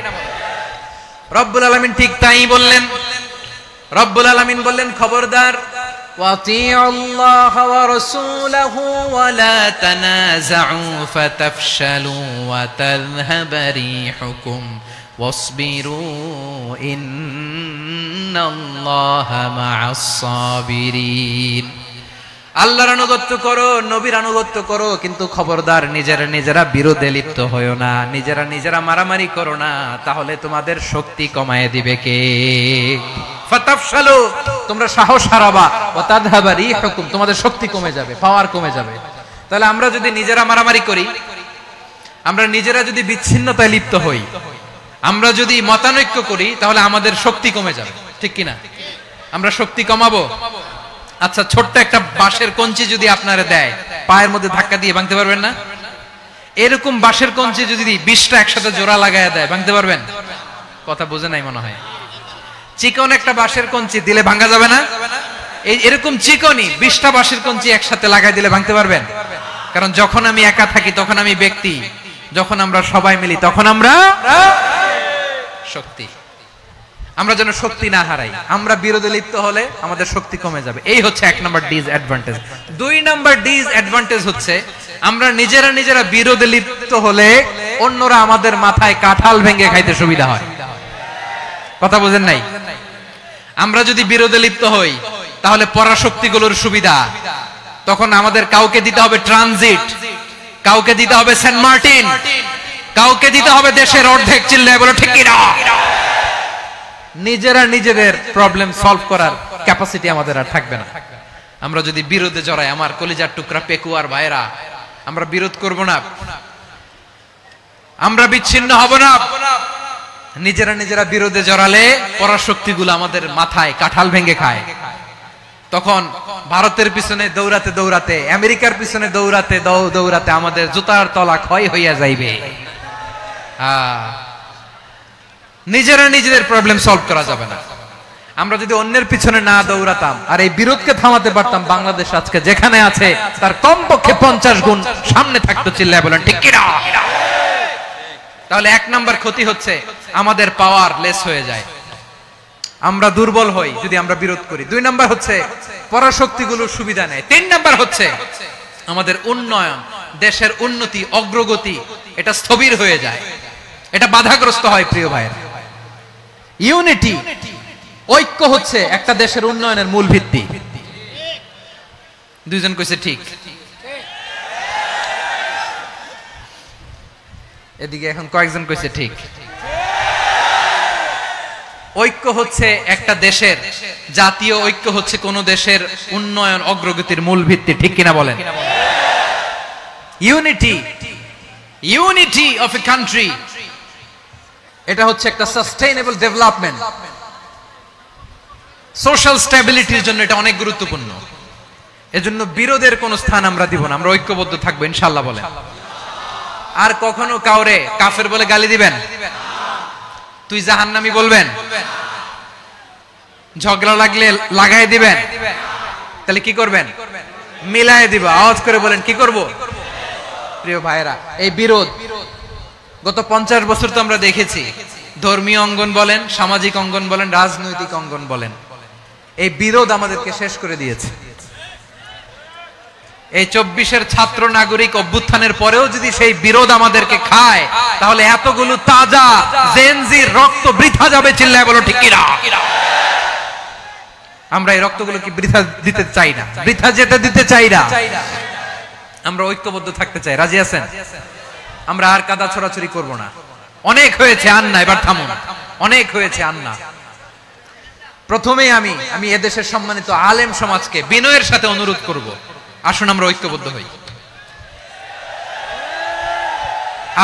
রব্বুল আলামিন ঠিক তাই বললেন। রব্বুল আলামিন বললেন, খবরদার, ওয়াতিউল্লাহ ওয়া রাসূলাহু ওয়া লা তানাযাউ ফাতাফশালু ওয়া তাযহাবা রিহুকুম ওয়াসবিরু ইন্নাল্লাহা মা'আস সাবিরিন। আল্লাহর আনুগত্য করো, নবীর আনুগত্য করো, কিন্তু খবরদার নিজেরা বিরোধে লিপ্ত হয়ো না, নিজেরা মারামারি করো না, তাহলে তোমাদের শক্তি কমায় দিবে কে? ফাতাফশালু, তোমরা সাহস হারাবা, ওয়া তাযহাবা রিহুকুম, তোমাদের শক্তি কমে যাবে, পাওয়ার কমে যাবে। তাহলে আমরা যদি নিজেরা মারামারি করি, আমরা নিজেরা যদি বিচ্ছিন্নতায় লিপ্ত হই, আমরা যদি মতানৈক্য করি, তাহলে আমাদের শক্তি কমে যাবে, ঠিক কিনা? আমরা শক্তি কমাবো। আচ্ছা, ছোট্ট একটা বাঁশের কঞ্চি যদি আপনারা দেয়, পায়ের মধ্যে ধাক্কা দিয়ে ভাঙতে পারবেন না? এরকম বাঁশের কঞ্চি যদি 20টা একসাথে জোড়া লাগায় দেয়, ভাঙতে পারবেন? কথা বোঝে নাই মনে হয়। চিকন একটা বাঁশের কঞ্চি দিলে ভাঙা যাবে না? এরকম চিকনই 20টা বাঁশের কঞ্চি একসাথে লাগাই দিলে ভাঙতে পারবেন? কারণ যখন আমি একা থাকি তখন আমি ব্যক্তি, যখন আমরা সবাই মিলি তখন আমরা শক্তি। আমরা যেন শক্তি না হারাই। আমরা বিরোধে লিপ্ত হলে আমাদের শক্তি কমে যাবে। এই হচ্ছে 1 নাম্বার ডিসঅ্যাডভান্টেজ। 2 নাম্বার ডিসঅ্যাডভান্টেজ হচ্ছে, আমরা নিজেরা বিরোধে লিপ্ত হলে অন্যরা আমাদের মাথায় কাঁঠাল ভেঙে খাইতে সুবিধা হয়। কথা বুঝেন নাই? আমরা যদি বিরোধে লিপ্ত হই, তাহলে পরাশক্তিগুলোর সুবিধা, তখন আমাদের কাউকে দিতে হবে ট্রানজিট, কাউকে দিতে হবে সেন্ট মার্টিন, কাউকে দিতে হবে দেশের অর্ধেক। চিল্লায় বলো ঠিক কিনা? নিজেদের প্রবলেম সলভ করার ক্যাপাসিটি আমাদের আর থাকবে না। আমরা যদি বিরোধে জড়াই, আমার কলিজার টুকরা পেকুয়ার ভাইরা, আমরা বিরোধ করব না, আমরা বিচ্ছিন্ন হব না। নিজেরা বিরোধে জড়ালে পরাশক্তিগুলো আমাদের মাথায় কাঁঠাল ভেঙে খায়। তখন ভারতের পিছনে দৌড়াতে, আমেরিকার পিছনে দৌড়াতে আমাদের জুতার তলা ক্ষয় হইয়া যাইবে। নিজেদের প্রবলেম সলভ করা যাবে না। আমরা যদি অন্যের পিছনে না দৌড়াতাম আর এই বিরোধকে থামাতে পারতাম, বাংলাদেশ আজকে যেখানে আছে তার কমপক্ষে 50 গুণ সামনে থাকতো। চিল্লায় বলেন ঠিক কিনা? তাহলে 1 নাম্বার ক্ষতি হচ্ছে, আমাদের পাওয়ার লেস হয়ে যায়, আমরা দুর্বল হই যদি আমরা বিরোধ করি। 2 নাম্বার হচ্ছে, পরাশক্তিগুলোর সুবিধা নেয়। 3 নাম্বার হচ্ছে, আমাদের উন্নয়ন, দেশের উন্নতি, অগ্রগতি, এটা স্থবির হয়ে যায়, এটা বাধাগ্রস্ত হয়। প্রিয় ভাইয়েরা, ইউনিটি, ঐক্য হচ্ছে একটা দেশের উন্নয়নের মূল ভিত্তি। 2 জন কইছে ঠিক। এদিকে এখন কয়েকজন কইছে ঠিক। ঐক্য হচ্ছে একটা দেশের, জাতীয় ঐক্য হচ্ছে কোন দেশের উন্নয়ন, অগ্রগতির মূল ভিত্তি, ঠিক কিনা বলেন? ইউনিটি অফ এ কান্ট্রি, এটা হচ্ছে একটা সাস্টেইনেবল ডেভেলপমেন্ট, সোশ্যাল স্ট্যাবিলিটির জন্য এটা অনেক গুরুত্বপূর্ণ। এজন্য বিরোধের কোন স্থান আমরা দিব না, আমরা ঐক্যবদ্ধ থাকবো ইনশাআল্লাহ বলেন। আর কখনো কাউরে কাফের বলে গালি দিবেন? তুই জাহান্নামী বলবেন? ঝগড়া লাগলে লাগাই দিবেন? তাহলে কি করবেন? মিলায় দিব। আওয়াজ করে বলেন, কি করব? প্রিয় ভাইরা, এই বিরোধ গত 50 বছর তো আমরা দেখেছি, ধর্মীয় অঙ্গন বলেন, সামাজিক অঙ্গন বলেন, রাজনৈতিক অঙ্গন বলেন, এই বিরোধ আমাদেরকে শেষ করে দিয়েছে। এই 24-এর ছাত্র নাগরিক অভ্যুত্থানের পরেও যদি সেই বিরোধ আমাদেরকে খায়, তাহলে এতগুলো তাজা জেনজির রক্ত বৃথা যাবে। চিল্লায় বলো ঠিক কিনা? আমরা এই রক্তগুলো কি বৃথা দিতে চাই না, বৃথা যেতে দিতে চাই না। আমরা ঐক্যবদ্ধ থাকতে চাই। রাজি আছেন? আমরা আর কাদা ছড়াছড়ি করব না। অনেক হয়েছে, আন্না, এবার থামুন। অনেক হয়েছে, আন্না। প্রথমেই আমি এদেশের সম্মানিত আলেম সমাজকে বিনয়ের সাথে অনুরোধ করব, আসুন আমরা ঐক্যবদ্ধ হই।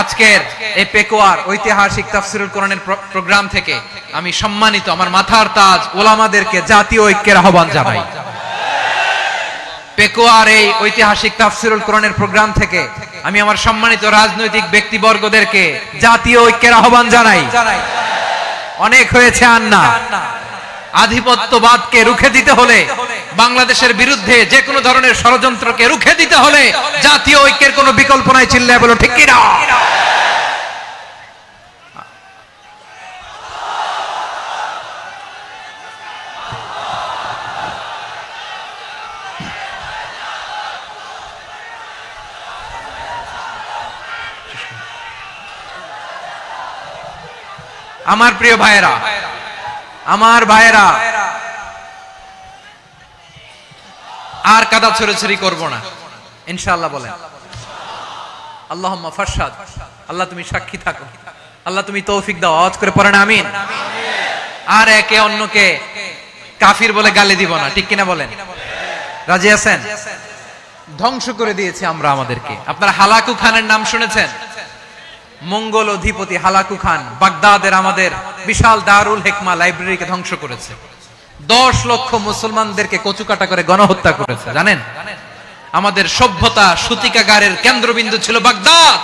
আজকের এই পেকুয়ার ঐতিহাসিক তাফসীরুল কোরআনের প্রোগ্রাম থেকে আমি সম্মানিত আমার মাথার তাজ ওলামাদেরকে জাতীয় ঐক্যের আহ্বান জানাই। পেকুয়ার এই ঐতিহাসিক তাফসীরুল কোরআনের প্রোগ্রাম থেকে আমি আমার সম্মানিত রাজনৈতিক ব্যক্তিবর্গদেরকে জাতীয় ঐক্যের আহ্বান জানাই। অনেক হয়েছে, আন্না, আধিপত্যবাদকে রুখে দিতে হলে, বাংলাদেশের বিরুদ্ধে যে কোনো ধরনের ষড়যন্ত্রকে রুখে দিতে হলে জাতীয় ঐক্যের কোনো বিকল্প নাই। চিল্লায় বলো ঠিক কিনা? আমার প্রিয় ভাইয়েরা, আমার ভাইয়েরা, আর কাদা ছড়াছড়ি করব না ইনশাআল্লাহ। বলেন আল্লাহুম্মা ফাশহাদ। আল্লাহ তুমি সাক্ষী থাকো, আল্লাহ তুমি তৌফিক দাও। আওয়াজ করে পড়েন আমিন। আর একে অন্যকে কাফির বলে গালি দিব না, ঠিক কিনা বলেন? রাজি আছেন? ধ্বংস করে দিয়েছি আমরা আমাদেরকে। আপনারা হালাকু খানের নাম শুনেছেন? মঙ্গল অধিপতি হালাকু খান বাগদাদের আমাদের বিশাল দারুল হিকমা লাইব্রেরিকে ধ্বংস করেছে। 10 লক্ষ মুসলমানদেরকে কচুকাটা করে গণহত্যা করেছে। জানেন, আমাদের সভ্যতা সূতিকাগারের কেন্দ্রবিন্দু ছিল বাগদাদ।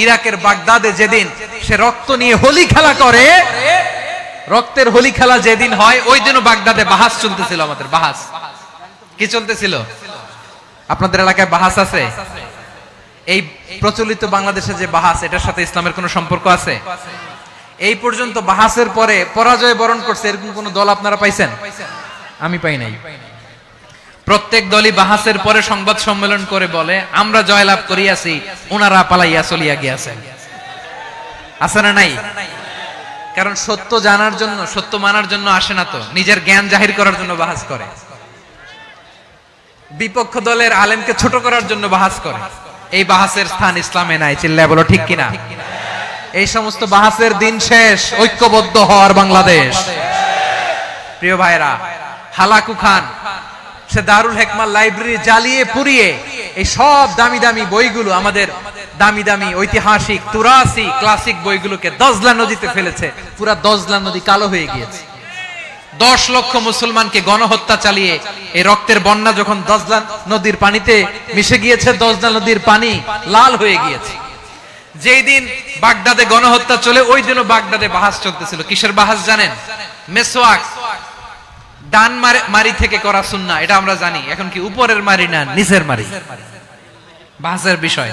ইরাকের বাগদাদে যেদিন সে রক্ত নিয়ে হোলি খেলা করে, রক্তের হোলি খেলা যেদিন হয়, ওই দিনও বাগদাদে বাহাস চলতেছিল। আমাদের বাহাস কি চলতেছিল? আপনাদের এলাকায় বাহাস আছে? এই প্রচলিত বাংলাদেশে যে বাহাস, এটার সাথে ইসলামের কোনো সম্পর্ক আছে? এই পর্যন্ত বাহাসের পরে পরাজয় বরণ করছে এরকম কোন দল আপনারা পাইছেন? আমি পাই নাই। প্রত্যেক দলই বাহাসের পরে সংবাদ সম্মেলন করে বলে আমরা জয়লাভ করিয়াছি, ওনারা পালাইয়া চলিয়া গিয়াছেন। আছে না নাই? কারণ সত্য জানার জন্য, সত্য মানার জন্য আসে না তো, নিজের জ্ঞান জাহির করার জন্য বাহাস করে। বিপক্ষ দলের আলেমকে ছোট করার জন্য বাহাস করে। এই বাহাসের স্থান ইসলামে নাই। চিল্লায় বলো ঠিক কিনা? এই সমস্ত বাহাসের দিন শেষ। ঐক্যবদ্ধ হওয়ার বাংলাদেশ। প্রিয় ভাইরা, হালাকু খান সে দারুল হিকমা লাইব্রেরি জ্বালিয়ে পুড়িয়ে এই সব দামি দামি বইগুলো, আমাদের দামি দামি ঐতিহাসিক তুরাসি ক্লাসিক বইগুলোকে দজলা নদীতে ফেলেছে। পুরা দজলা নদী কালো হয়ে গিয়েছে। 10 লক্ষ মুসলমানকে গণহত্যা চালিয়ে এই রক্তের বন্যা যখন দজলা নদীর পানিতে মিশে গিয়েছে, দজলা নদীর পানি লাল হয়ে গিয়েছে। যেই দিন বাগদাদে গণহত্যা চলে, ওই দিনও বাগদাদে বাহাস চলতেছিল। কিসের বাহাস জানেন? মেসওয়াক, ডান মারি থেকে করা সুন্নাহ, এটা আমরা জানি। এখন কি উপরের মারি না নিচের মারি? বাহাসের বিষয়।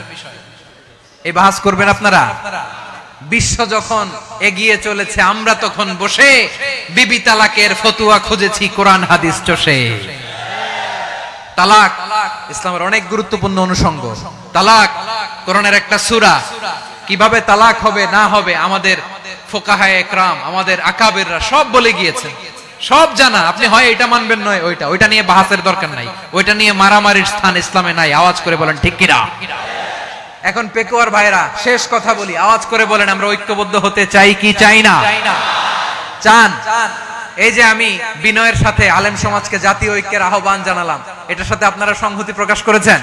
এই বাহাস করবেন আপনারা? বিশ্ব যখন এগিয়ে চলেছে, আমরা তখন বসে বিবি তালাকের ফতুয়া খুঁজেছি কোরআন হাদিস চষে। তালাক ইসলামের অনেক গুরুত্বপূর্ণ অনুষঙ্গ। তালাক কোরআনের একটা সূরা। কিভাবে তালাক হবে না হবে আমাদের ফুকাহায়ে ইকরাম, আমাদের আকাবেররা সব বলে গিয়েছেন, সব জানা। আপনি হয় এটা মানবেন নয় ওইটা। ওইটা নিয়ে বাহাসের দরকার নাই, ওইটা নিয়ে মারামারির স্থান ইসলামে নাই। আওয়াজ করে বলেন ঠিক কিনা? এখন পেকুয়ার ভাইরা, শেষ কথা বলি, আওয়াজ করে বলেন আমরা ঐক্যবদ্ধ হতে চাই কি চাই না? চান? এই যে আমি বিনয়ের সাথে আলেম সমাজকে জাতীয় ঐক্যের আহ্বান জানালাম, এটার সাথে আপনারা সংহতি প্রকাশ করেছেন?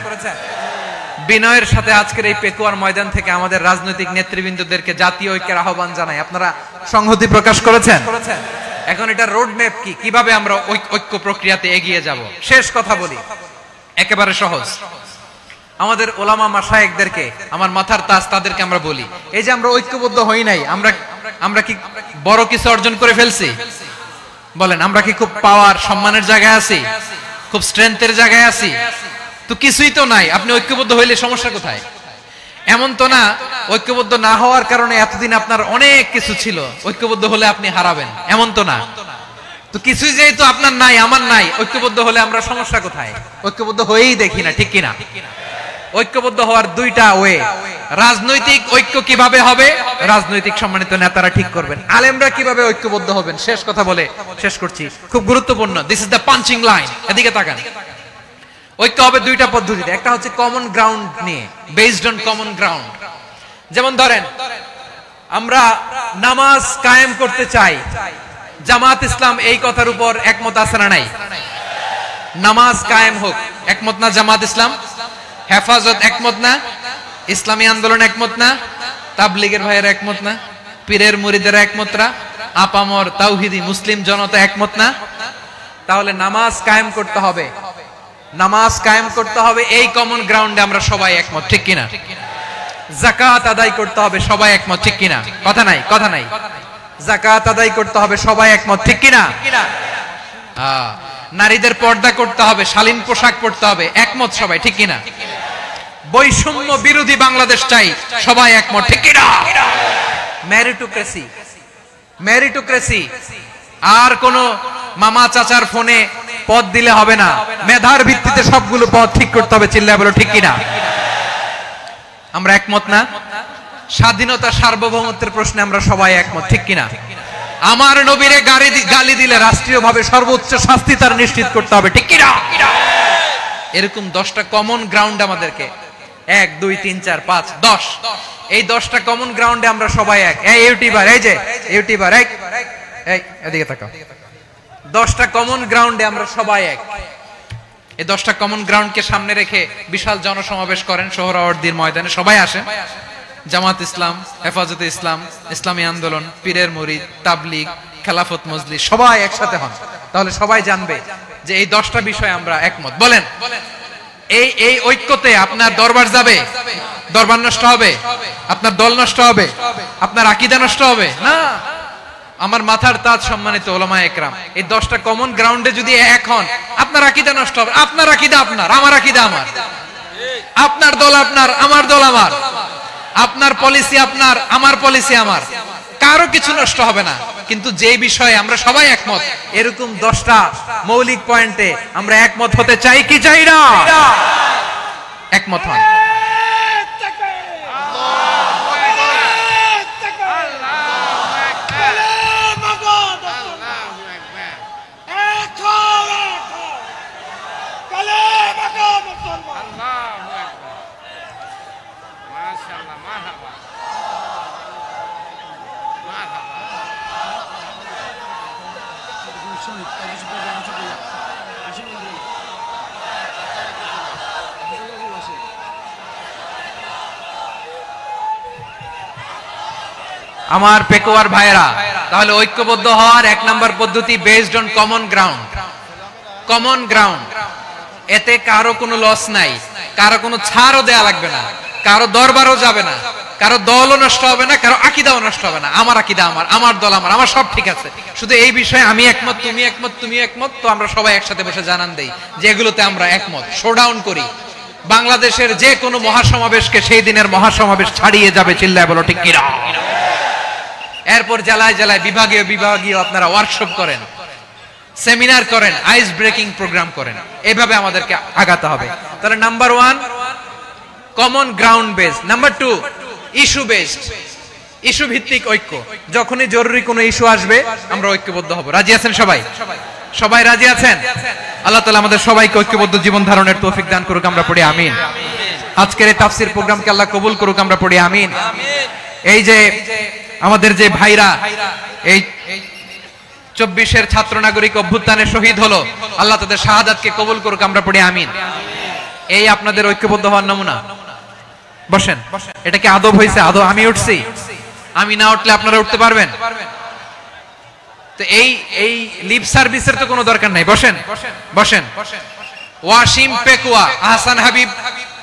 বিনয়ের সাথে আজকের এই পেকুয়ার ময়দান থেকে আমাদের রাজনৈতিক নেতৃবৃন্দদেরকে জাতীয় ঐক্যের আহ্বান জানাই, আপনারা সংহতি প্রকাশ করেছেন? এখন এটা রোড ম্যাপ কি, কিভাবে আমরা ঐক্য প্রক্রিয়াতে এগিয়ে যাব? শেষ কথা বলি, একেবারে সহজ। আমাদের ওলামা মাশায়েখদেরকে, আমার মাথার তাজ, তাদেরকে আমরা বলি, এই যে আমরা ঐক্যবদ্ধ হই নাই, আমরা কি বড় কিছু অর্জন করে ফেলছি? বলেন, আমরা কি খুব পাওয়ার সম্মানের জায়গায় আছি? খুব স্ট্রেংথের জায়গায় আছি? তো কিছুই তো নাই। আপনি ঐক্যবদ্ধ হইলে সমস্যা কোথায়? এমন তো না ঐক্যবদ্ধ না হওয়ার কারণে এতদিন আপনার অনেক কিছু ছিল, ঐক্যবদ্ধ হলে আপনি হারাবেন, এমন তো না। তো কিছুই যেহেতু আপনার নাই, আমার নাই, ঐক্যবদ্ধ হলে আমরা সমস্যা কোথায়? ঐক্যবদ্ধ হয়েই দেখি না, ঠিক কিনা? ঐক্যবদ্ধ হওয়ার দুইটা ওয়ে। রাজনৈতিক ঐক্য কিভাবে হবে? রাজনৈতিক সম্মানিত নেতারা ঠিক করবেন। আলেমরা কিভাবে ঐক্যবদ্ধ হবেন? শেষ কথা বলে শেষ করছি, খুব গুরুত্বপূর্ণ। This is the punching line. এদিকে তাকান। ঐক্য হবে দুইটা পদ্ধতিতে। একটা হচ্ছে কমন গ্রাউন্ড নিয়ে, বেসড অন কমন গ্রাউন্ড। যেমন ধরেন, আমরা নামাজ কায়েম করতে চাই, জামাত ইসলাম এই কথার উপর একমত আছে না নাই? নামাজ কায়েম হোক, একমত না জামাত ইসলাম? হেফাজত একমত না? ইসলামী আন্দোলন একমত না? তাবলীগের ভাইয়েরা একমত না? পীরের মুরিদেরা একমত না? আপামর তাওহীদি মুসলিম জনতা একমত না? তাহলে নামাজ কায়েম করতে হবে, নামাজ কায়েম করতে হবে, এই কমন গ্রাউন্ডে আমরা সবাই একমত, ঠিক কিনা? যাকাত আদায় করতে হবে, সবাই একমত, ঠিক কিনা? কথা নাই, কথা নাই। যাকাত আদায় করতে হবে, সবাই একমত, ঠিক কিনা? নারীদের পর্দা করতে হবে, শালীন পোশাক পরতে হবে, একমত সবাই, ঠিক কিনা? বৈষম্য বিরোধী বাংলাদেশ চাই, সবাই একমত, ঠিক কিনা? মেরিটোক্রেসি, মেরিটোক্রেসি, আর কোন মামা চাচার ফোনে পদ দিলে হবে না, মেধার ভিত্তিতে সবগুলো পদ ঠিক করতে হবে, চিল্লায় বলো ঠিক কিনা? আমরা একমত না? স্বাধীনতা সার্বভৌমত্বের প্রশ্নে আমরা সবাই একমত, ঠিক কিনা? আমার নবীরে গালি দিলে রাষ্ট্রীয়ভাবে সর্বোচ্চ শাস্তি তার নিশ্চিত করতে হবে, ঠিক কিনা? এরকম 10টা কমন গ্রাউন্ড আমাদেরকে, 1 2 3 4 5 10, এই 10টা কমন গ্রাউন্ডে আমরা সবাই এক। এই ইউটিউবার, এই যে ইউটিউবার, এই এদিকে তাকাও, 10টা কমন গ্রাউন্ডে আমরা সবাই এক। এই 10টা কমন গ্রাউন্ডকে সামনে রেখে বিশাল জনসমাবেশ করেন সোহরাওয়ার্দীর ময়দানে, সবাই আসেন। জামাত ইসলাম, হেফাজতে ইসলাম, ইসলামী আন্দোলন, পীরের মুরিদ, তাবলীগ, খেলাফত মজলিস, সবাই একসাথে হন, তাহলে সবাই জানবে যে এই 10টা বিষয়ে আমরা একমত। বলেন, এই ঐক্যতে আপনার দরবার যাবে? দরবার নষ্ট হবে? আপনার দল নষ্ট হবে? আপনার আকীদা নষ্ট হবে? না। আমার মাথার তাজ সম্মানিত উলামায়ে একরাম, এই 10টা কমন গ্রাউন্ডে যদি এক হন, আপনার আকীদা নষ্ট হবে? আপনার আকীদা আপনার, আমার আকীদা আমার, আপনার দল আপনার, আমার দল আমার, আপনার পলিসি আপনার, আমার পলিসি আমার, কারো কিছু নষ্ট হবে না। কিন্তু যে বিষয়ে আমরা সবাই একমত, এরকম 10টা মৌলিক পয়েন্টে আমরা একমত হতে চাই কি চাই না? একমত হন। আমার পেকোয়ার ভাইরা, তাহলে ঐক্যবদ্ধ হওয়ার 1 নম্বর পদ্ধতি based on common ground. Common ground, এতে কারো কোনো লস নাই, কারো কোনো ছাড়ও দেয়া লাগবে না, কারো দরবারও যাবে না, কারো দলও নষ্ট হবে না, কারো আকীদাও নষ্ট হবে না। আমার আকীদা আমার, আমার দল আমার, আমার সব ঠিক আছে, শুধু এই বিষয়ে আমি একমত, তুমি একমত, তুমি একমত, তো আমরা সবাই একসাথে বসে জানান দেই যে এগুলোতে আমরা একমত, শোডাউন করি। বাংলাদেশের যে কোনো মহাসমাবেশকে সেই দিনের মহাসমাবেশ ছাড়িয়ে যাবে, চিল্লায় বলো ঠিক কিনা? এরপর জেলায় জেলায় বিভাগীয় বিভাগীয় আপনারা ওয়ার্কশপ করেন, সেমিনার করেন, আইস ব্রেকিং প্রোগ্রাম করেন, এইভাবে আমাদেরকে আগাতে হবে। তাহলে number 1 common ground based, number 2 issue based, issue ভিত্তিক ঐক্য। যখনই জরুরি কোনো ইস্যু আসবে আমরা ঐক্যবদ্ধ হব। রাজি আছেন সবাই? সবাই রাজি আছেন? আল্লাহ তাআলা আমাদের সবাইকে ঐক্যবদ্ধ জীবন ধারণের তৌফিক দান করুক, আমরা পড়ি আমিন। আজকের এই তাফসীর প্রোগ্রামকে আল্লাহ কবুল করুক, আমরা পড়ি আমিন। এই যে আমাদের যে ভাইরা এই 24-এর ছাত্র নাগরিক অভ্যুত্থানে শহীদ হলো, আল্লাহ তাদের শাহাদাতকে কবুল করুক, আমরা পড়ি আমিন। এই আপনাদের ঐক্যবদ্ধ হওয়ার নমুনা। বসেন, এটা কি আদব হয়েছে? আদব আমি উঠছি, আমি না উঠলে আপনারা উঠতে পারবেন? তো এই লিপ সার্ভিসের তো কোনো দরকার নাই। বসেন বসেন। ওয়াসিম পেকুয়া, আহসান হাবিব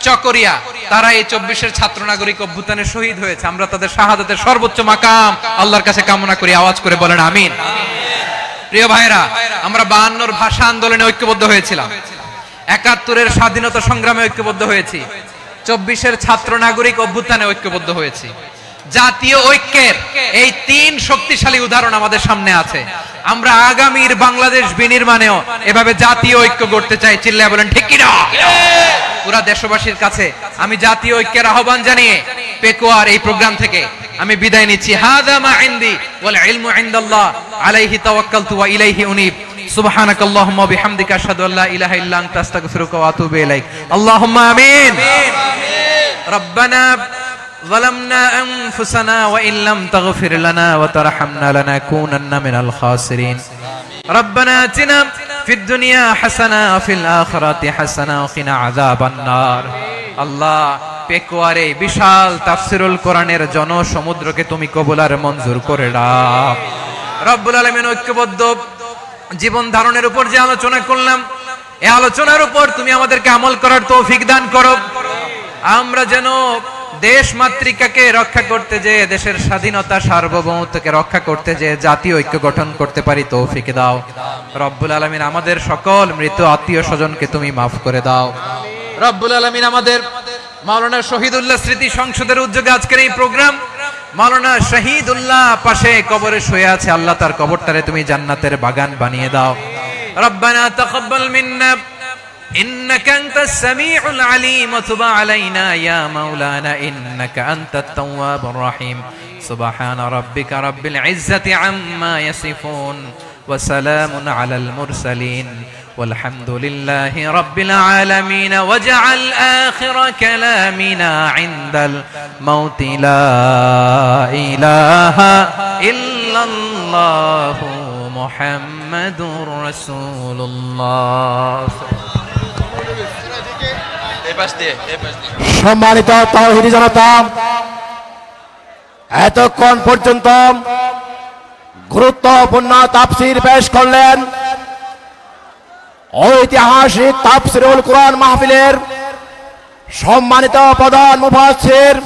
চকরিয়া, তারা এই 24-এর ছাত্র নাগরিক অভ্যুত্থানে শহীদ হয়েছে। আমরা তাদের শাহাদাতের সর্বোচ্চ মাকাম আল্লাহর কাছে কামনা করি, আওয়াজ করে বলেন আমিন। প্রিয় ভাইরা, আমরা 52-র ভাষা আন্দোলনে ঐক্যবদ্ধ হয়েছিলাম, 71-এর স্বাধীনতা সংগ্রামে ঐক্যবদ্ধ হয়েছি, 24-এর ছাত্র নাগরিক অভ্যুত্থানে ঐক্যবদ্ধ হয়েছি। জাতীয় ঐক্যের এই 3 শক্তিশালী উদাহরণ আমাদের সামনে আছে। আমরা আগামীর বাংলাদেশ বিনির্মাণেও এভাবে জাতীয় ঐক্য গড়তে চাই, চিল্লায় বলেন ঠিক কিনা? পুরা দেশবাসীর কাছে আমি জাতীয় ঐক্যের আহ্বান জানিয়ে পেকুয়ার এই প্রোগ্রাম থেকে আমি বিদায় নিচ্ছি। হাযা মা ইনদি ওয়াল ইলমু ইনদাল্লাহ আলাইহি তাওয়াক্কালতু ওয়া ইলাইহি উনীব। সুবহানাকাল্লাহুম্মা ওয়া বিহামদিকা আশহাদু আল্লা ইলাহা ইল্লা আনতা আস্তাগফিরুকা ওয়া আতুবু ইলাইক। আল্লাহুম্মা আমিন। রব্বানা ظلمنا أنفسنا وإن لم تغفر لنا وترحمنا لنكونن من الخاسرين. ربنا آتنا في الدنيا حسنة وفي الآخرة حسنة وقنا عذاب النار. আল্লাহ, পেকুয়ারে বিশাল তাফসীরুল কোরআনের জনসমুদ্রকে তুমি কবুল আর মঞ্জুর করে দাও। রব্বুল আলামিন, ঐক্যবদ্ধ জীবন ধারণের উপর যে আলোচনা করলাম, এই আলোচনার উপর তুমি আমাদেরকে আমল করার তৌফিক দান করো। আমরা যেন দেশ মাতৃকাকে রক্ষা করতে যে, দেশের স্বাধীনতা সার্বভৌমত্বকে রক্ষা করতে যে জাতীয় ঐক্য গঠন করতে পারি তৌফিক দাও। রব্বুল আলামিন আমাদের সকল মৃত আত্মীয় স্বজনকে তুমি মাফ করে দাও। রব্বুল আলামিন আমাদের মাওলানা শহীদুল্লাহ স্মৃতি সংসদের উদ্যোগে আজকের এই প্রোগ্রাম, মাওলানা শহীদুল্লাহ পাশে কবরে শুয়ে আছে, আল্লাহ তার কবরটারে তুমি জান্নাতের বাগান বানিয়ে দাও। রব্বানা তাকাব্বাল মিন্না إنك أنت السميع العليم وتب علينا يا مولانا إنك أنت التواب الرحيم سبحان ربك رب العزة عما يصفون وسلام على المرسلين والحمد لله رب العالمين واجعل آخر كلامنا عند الموت لا إله إلا الله محمد رسول الله। সম্মানিত তাওহীদি জনতা, এতক্ষণ পর্যন্ত গুরুত্বপূর্ণ তাফসীর পেশ করলেন ঐতিহাসিক তাফসীরুল কুরআন মাহফিলের সম্মানিত প্রধান মুফাসসির